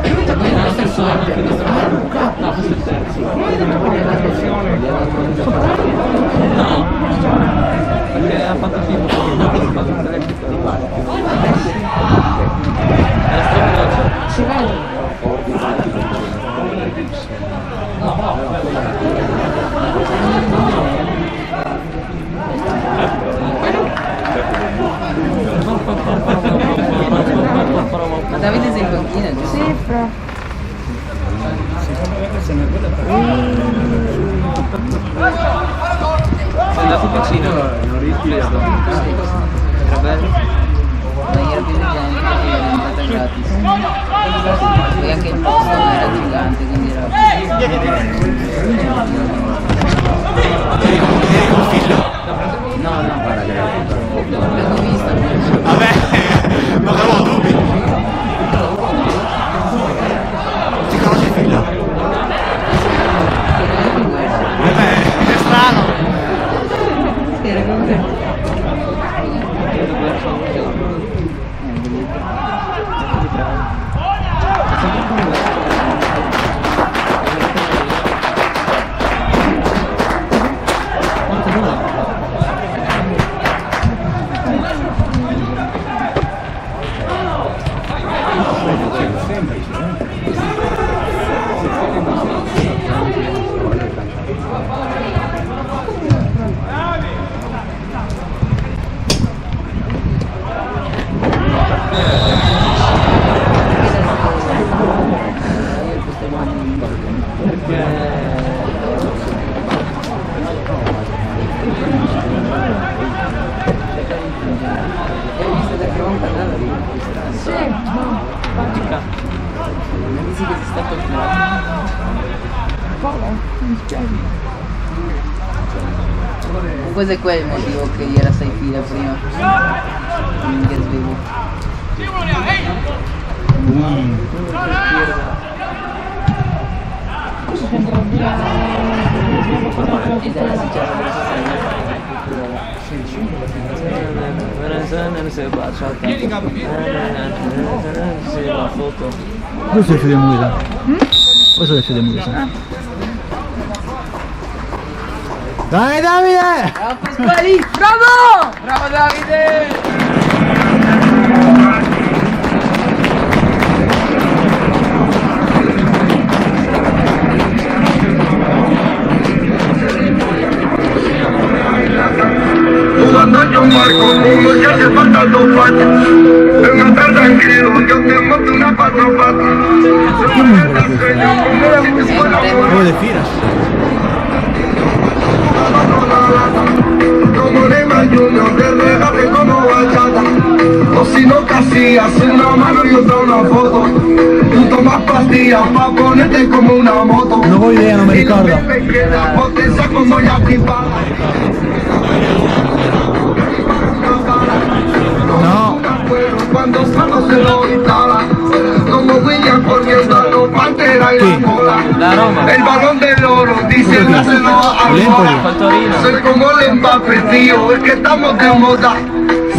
No, perché ha fatto schifo Si vede. Ma Davide sei in panchina? Sì, però. Sei andato vicino? Non rischi era bello. Ma era più di gente che era entrata gratis. Poi anche il posto era gigante, quindi era... No, guarda che l'avevo vista. Vabbè, non avevo dubbi. Ti conosci il figlio? Beh, è strano. Sì, era come te. Dici che si sta continuando? Comunque se quello è il motivo che gli era 6 fila prima. Minchia sveglio. La foto. Questo è il figlio di Musa. Questo è il figlio di Musa. Dai Davide! Bravo Pasquali! Bravo! Bravo Davide! Cuando yo marco el mundo ya hace falta 2 patas. Venga, estar tranquilo, yo te monto una 4 patas. Come le filas. Como Neymar Junior, te regate como bachata. O si no Casillas, una mano y otra una foto. Tú tomas pastillas pa' ponerte como una moto. Non ho idea, non mi Y la ricordo. bebé queda potencia como ya pipada. No. Cuando Sano se lo instala, como William corriendo a los Pantera y la cola. La Roma. El balón del oro, dice dáselo a Alba. Soy como el Mbappé, tío, es que estamos de moda.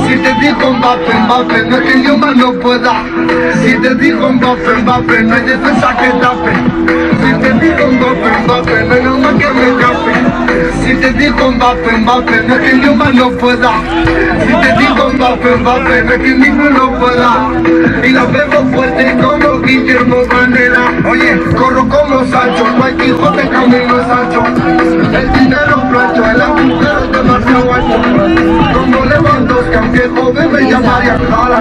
Si te digo Mbappé, Mbappé, no es que el idioma no pueda. Si te digo Mbappé, Mbappé, no hay defensa que tape. Si te digo Mbappé, Mbappé, no hay nada más que me escape. Si te digo Mbappé, Mbappé, no es que el idioma no pueda. Si te digo Mbappé, Mbappé, no es que ninguno pueda. Y la veo fuerte como Guillermo Bandera. Oye, corro como Sancho, no hay Quijote, camino es Sancho. El dinero plancho, el agujero es demasiado alto. Como Lewandowski, aunque joven me llamaría Clara.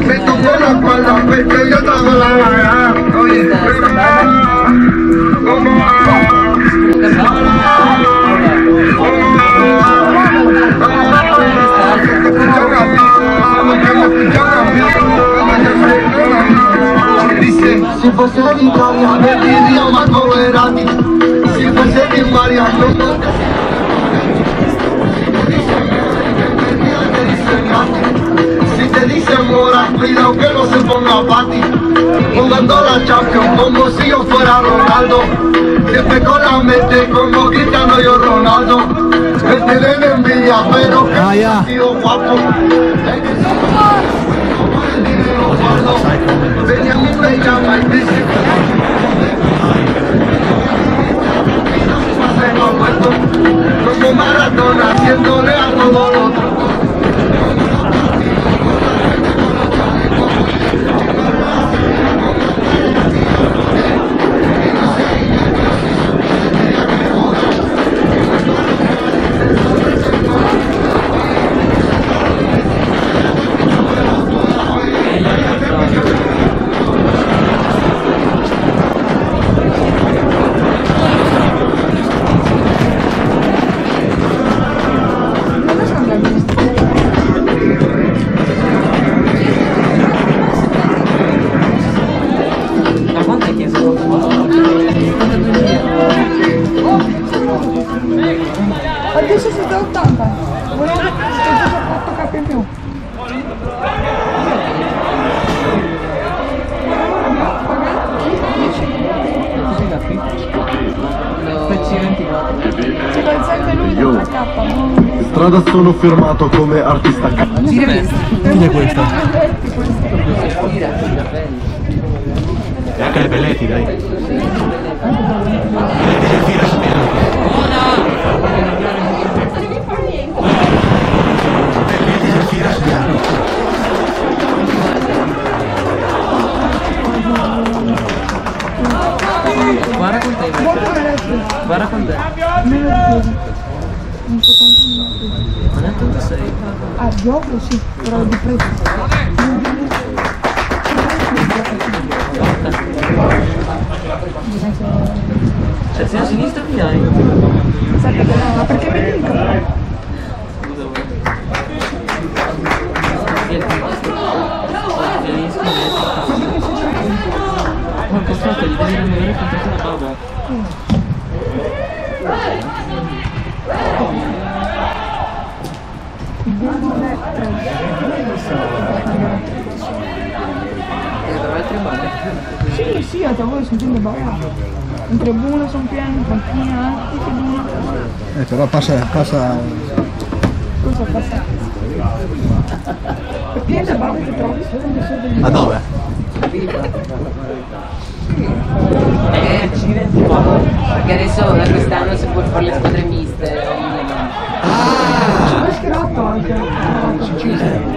Me tocó la espalda, porque yo trago la gana. Oye, dice, si fuese de Italia, me diría Marco Verratti. Si fuese de María, si te dicen mora, cuidado que no se ponga pati. Jugando la Champions como si yo fuera Ronaldo. Siempre con la mente como Cristiano y yo Ronaldo. Me tienen envidia, pero que ya. tío guapo. Benjamin me llama y dice como Maradona haciéndole a todo lo otro. Si consente lui da scappa. Strada sono firmato come artista. Chi è questa? E anche le Belletti, dai. Guarda con te, guarda con te. Non è tanto sei. Ah, gioco sì, però di prezzo. Cioè, sei a sinistra chi hai? Sai che no, ma perché mi dico? Ma il contratto gli devi rimuovere il contratto da Paolo. Sì, sì, a voi sentendo ballare. In tribuna sono pieni, in panchina anche, in tribuna. Però passa. Cosa passa? Pieni da balla che trovi? Ma dove? Perché adesso da quest'anno si può fare le squadre miste. Ma scratto anche.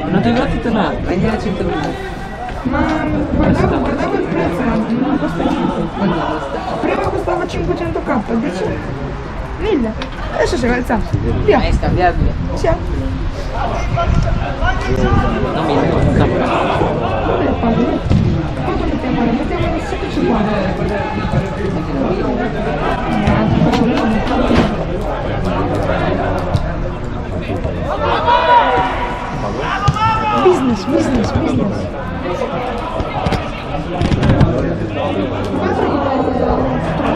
Non ti va tutta là, prendi la 100 Ma guardavo il prezzo, ma non costa niente. Prima costava 500k, adesso 1000. Adesso si è alzato. Via. È scambiabile. Sì. Non mi ricordo. Dove le paghe? Quanto mettiamo? Mettiamo 750. Business.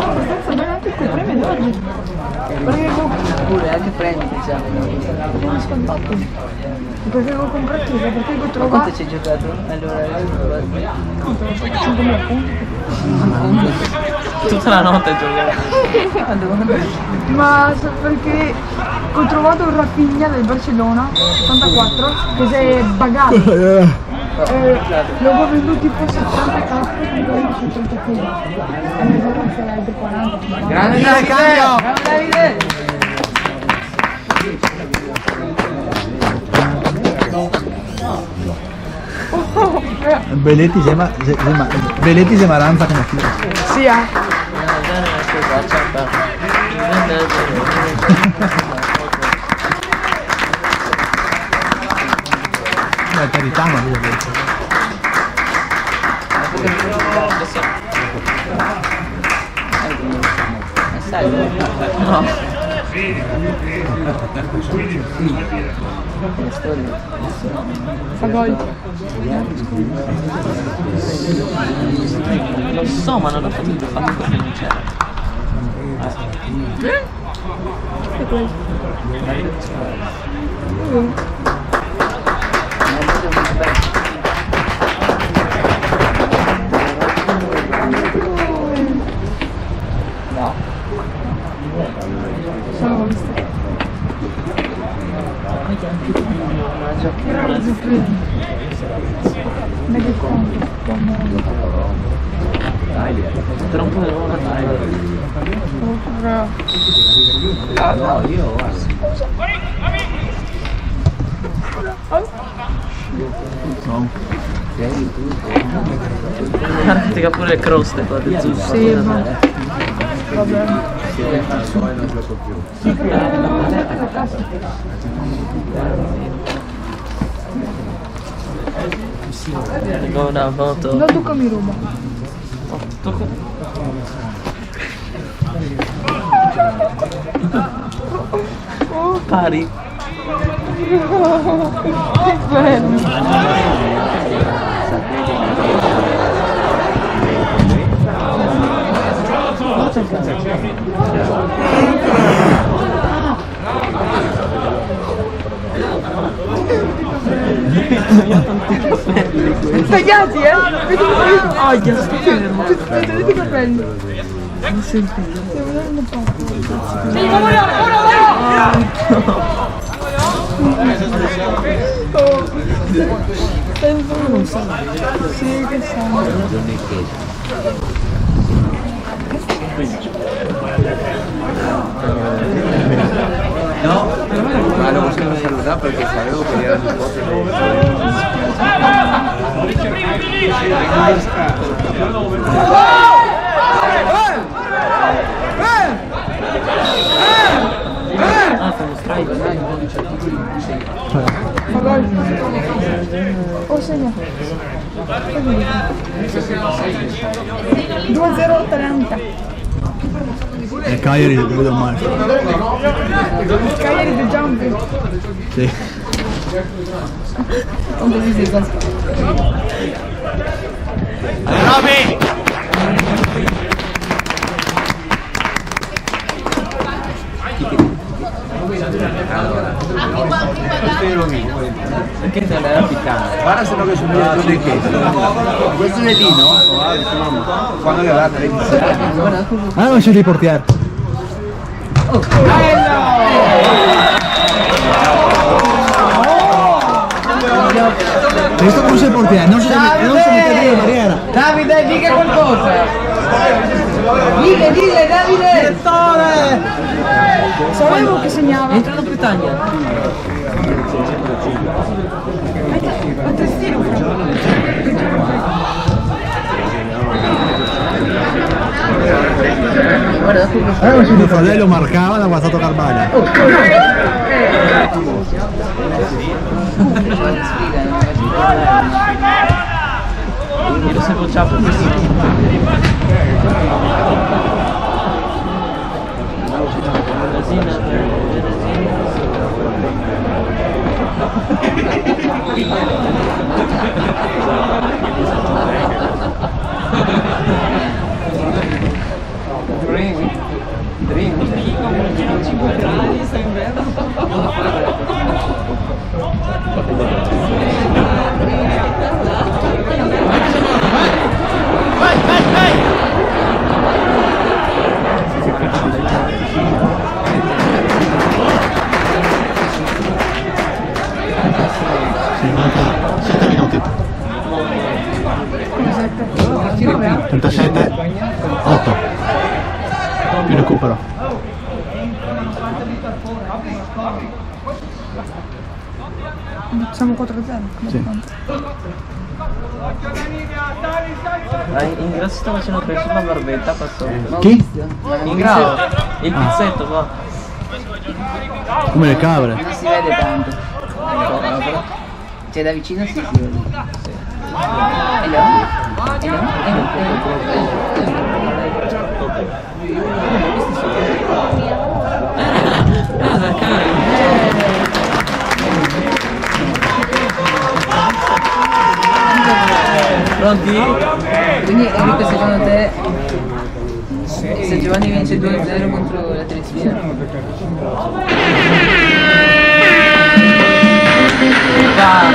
Abbastanza bene anche quel premio d'oggi. Perché Pure anche prendi, diciamo. avevo scontato. Perché avevo comprato io, perché avevo trovato. Quanto ci hai giocato? Allora, 5.000 punti. tutta la notte hai giocato. Ma perché ho trovato un Rafinha del Barcellona 84 che si è bagato. L'avevo venduto tipo 70k e poi 70 kg. E mi sono fatto altri 40. Grande Davide! Belletti sembra Maranza come figlio. Sì, La carità, ma lui No. fa gol. Lo so, ma non ho capito il fatto che non c'era. Che quello? No. Sono visto. Medio conto. Per un po' di roba dai. Ah no, io Guarda pure le croste qua del zucchero. Sì, ma vabbè. Tengo una foto. Non tocca mi ruba. Pari. Che bello. Tagliati, vedi che aia, sto fermo. Vedete i capelli. Non senti. Stiamo vedendo un po'. No, ma lo possiamo salutare perché sapevo che era nipote. Oh, segna. 2-0 Atalanta. E Cagliari vedo male. Cagliari di Giampi. Sì. Non devi dire cosa. Perché te l'hai appiccato? Guarda se no che sono io di che. Questo è Lino? Quando è arrivata lei Ah, non c'è il portiere. Hai visto come c'è il portiere? Non si mette in barriera. Davide, dica qualcosa! Dille, Davide! Direttore! Sapevo che segnava. Entrano più taglia. A testino. Guarda, Mio fratello marcava, l'ha guazzato Carvaglia. io se bocciato Minuti. 37, 8. Il recupero. Siamo 4-0. Sì. Ingrasso sta facendo crescere la barbetta, passò. Chi? Ingrasso, il pizzetto qua. Come le cabre. Non si vede tanto. Cioè da vicino si vede. Pronti? Quindi Enrico, secondo te se Giovanni vince 2-0 contro la Triestina? Va,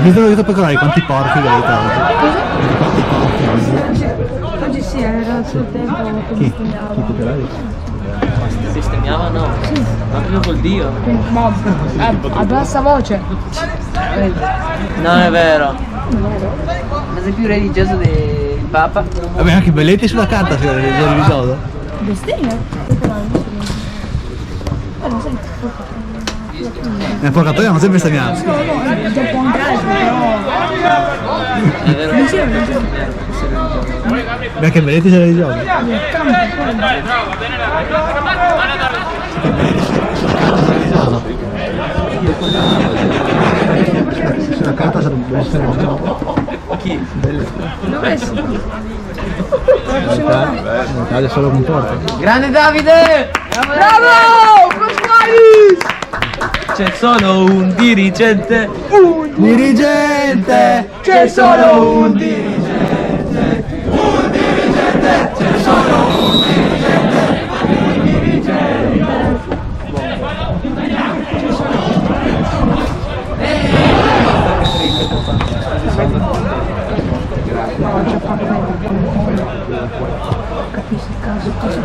Mi sono detto pecorari, quanti porchi che hai trovato? Quanti porchi oggi? Oggi sì, era il suo tempo che Chi? bestemmiava. Chi pecorari? Bestemmiava no? Ma proprio col Dio. Ma a bassa voce. Non è vero. Ma sei più religioso del Papa? Vabbè, anche Belletti sulla carta se l'hai risolto. Bestemmia? Non sei Nel porcatoio non sempre bestemmiato. già può entrare, però. È vero. Beh, anche Belletti se l'hai risolto. Sulla carta deve essere Chi? Dove sei? L'Italia solo con porta. Grande Davide! Bravo! Pasquali! C'è solo un dirigente. Dirigente! C'è solo un dirigente. Capisci il caso cosa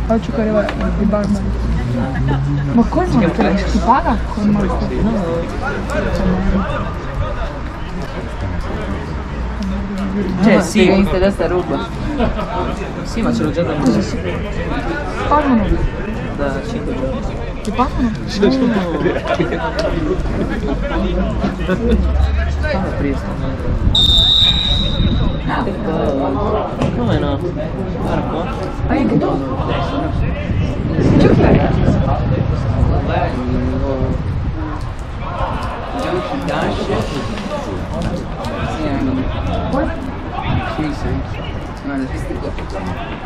a giocare il barman. Ma col Monster si paga col Monster? Cioè sì, questa testa ruba. Sì, ma ce l'ho già da mesi. Pagano? Da 5 giorni. Ti pagano? Fanno presto. Come no? Guarda qua. Ma io che do? Giochi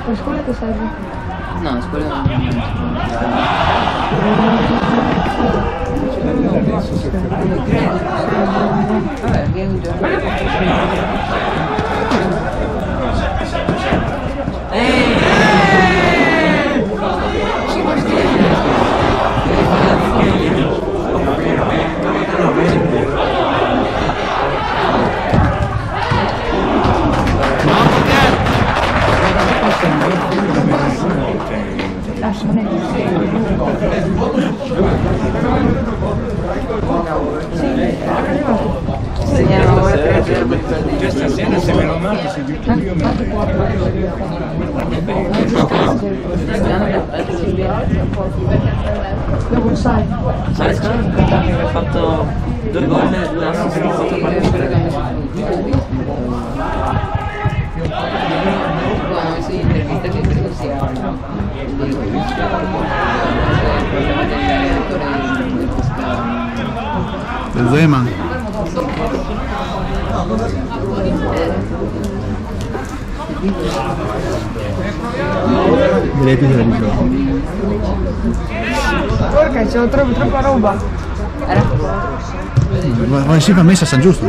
per scuola che serve? No, scuola non. Vabbè, game Stasera se me lo marchi sei più io me Dopo sai. Sai, ha fatto 2 gol e 2 assist. Quando si intervista che credo sia Del Zeman. Direi più televisione. Porca, c'è troppa roba. Ma si va messa a San Giusto.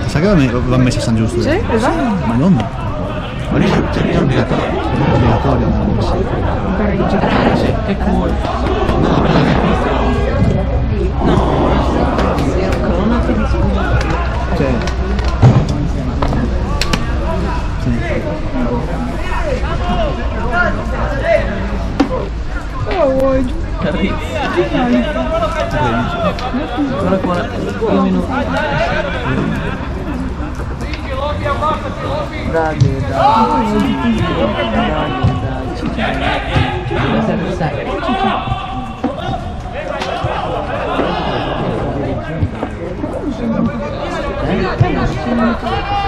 Sa che va messa a San Giusto? Sì, esatto. Madonna. Ma lì è obbligatorio. È obbligatorio. che cool. Cronache di scusa. Cioè. Ancora 42 minuti. Dai.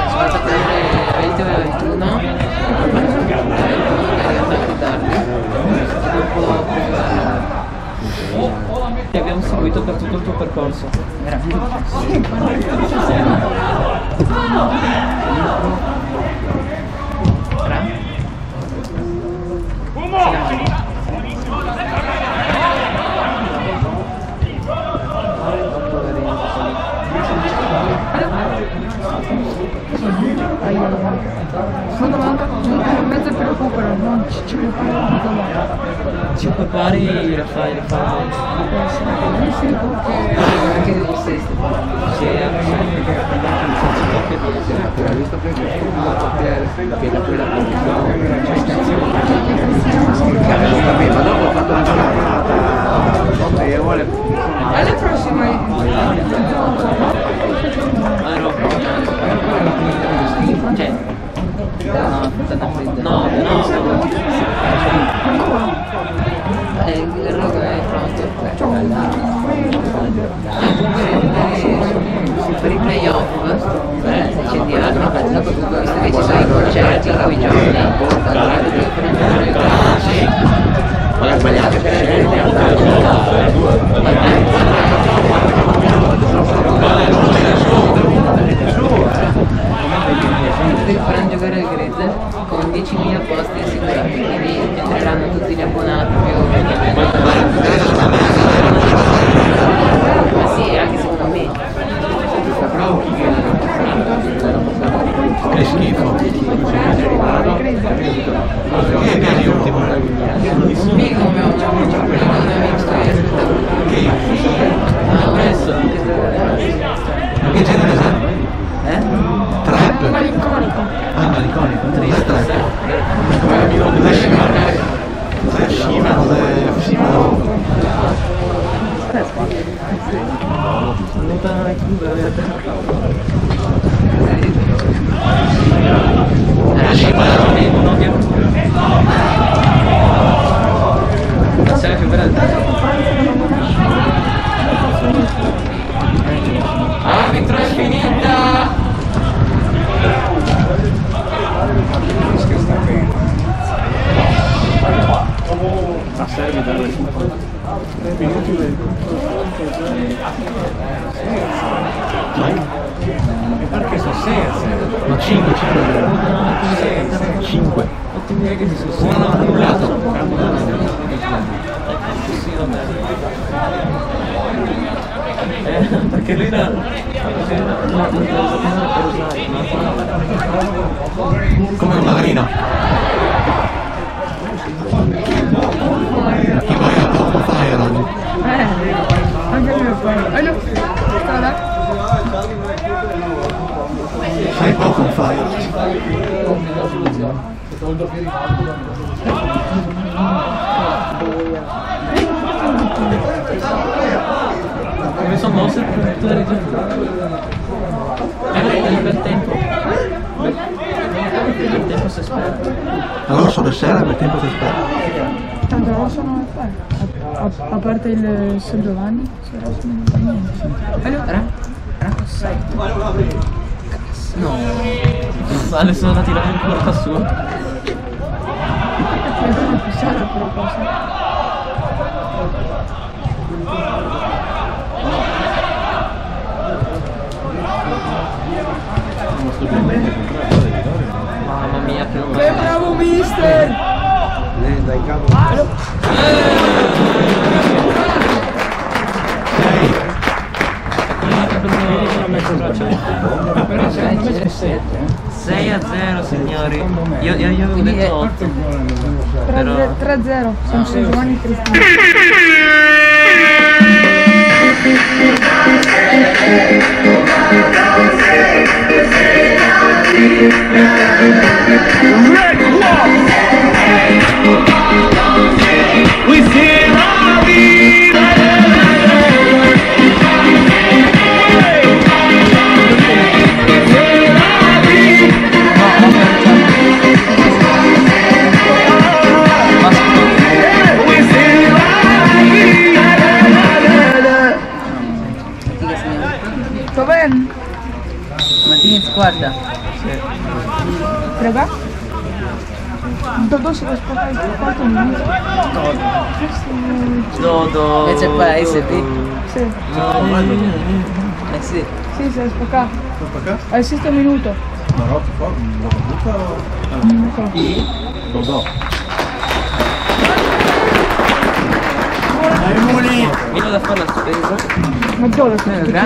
Aspetta per il 2021. Ti abbiamo seguito per tutto il tuo percorso. Mezzo per recupero, non ci preparo. 5 pari la fai. Anche degli stessi. Sì, visto che da quella posizione ma dopo ho fatto una giornata notevole. Alle prossime. Cioè, no, il rogo è pronto. Per i playoff se c'è di altro, visto che ci sono i concerti in quei giorni, serve dare perché sono 6 a 0. Ma 5. 5. Uno annullato. Perché lui era Come una marina. Chi vai a poco fare oggi? Anche lui lo fa. No, sta là. Sei poco on fire. Come sono mosse tutte le regioni? Per tempo. Per tempo si spera. Allora sono sera per tempo si spera. Tanto rosso non lo fai. A parte il San Giovanni, se rosso non fa niente. Era 6. No. Sale solo da tirare in porta sua. E poi è passato per cosa. Mamma mia che Che bravo mister! dai cavolo. Però 6 a 0 signori. Io avevo detto 8. 3-0, sono San Giovanni Cristiano. Sto bene? Martinez guarda. Prega? Dodo si può aspettare 4 minuti. Dodo. E c'è paese lì. Sì, Sì. sì, si è spaccato. Al 6 minuto. Ma no, ti fa un buca o... Dodò. Vino da fare la spesa. Ma dove? Grande.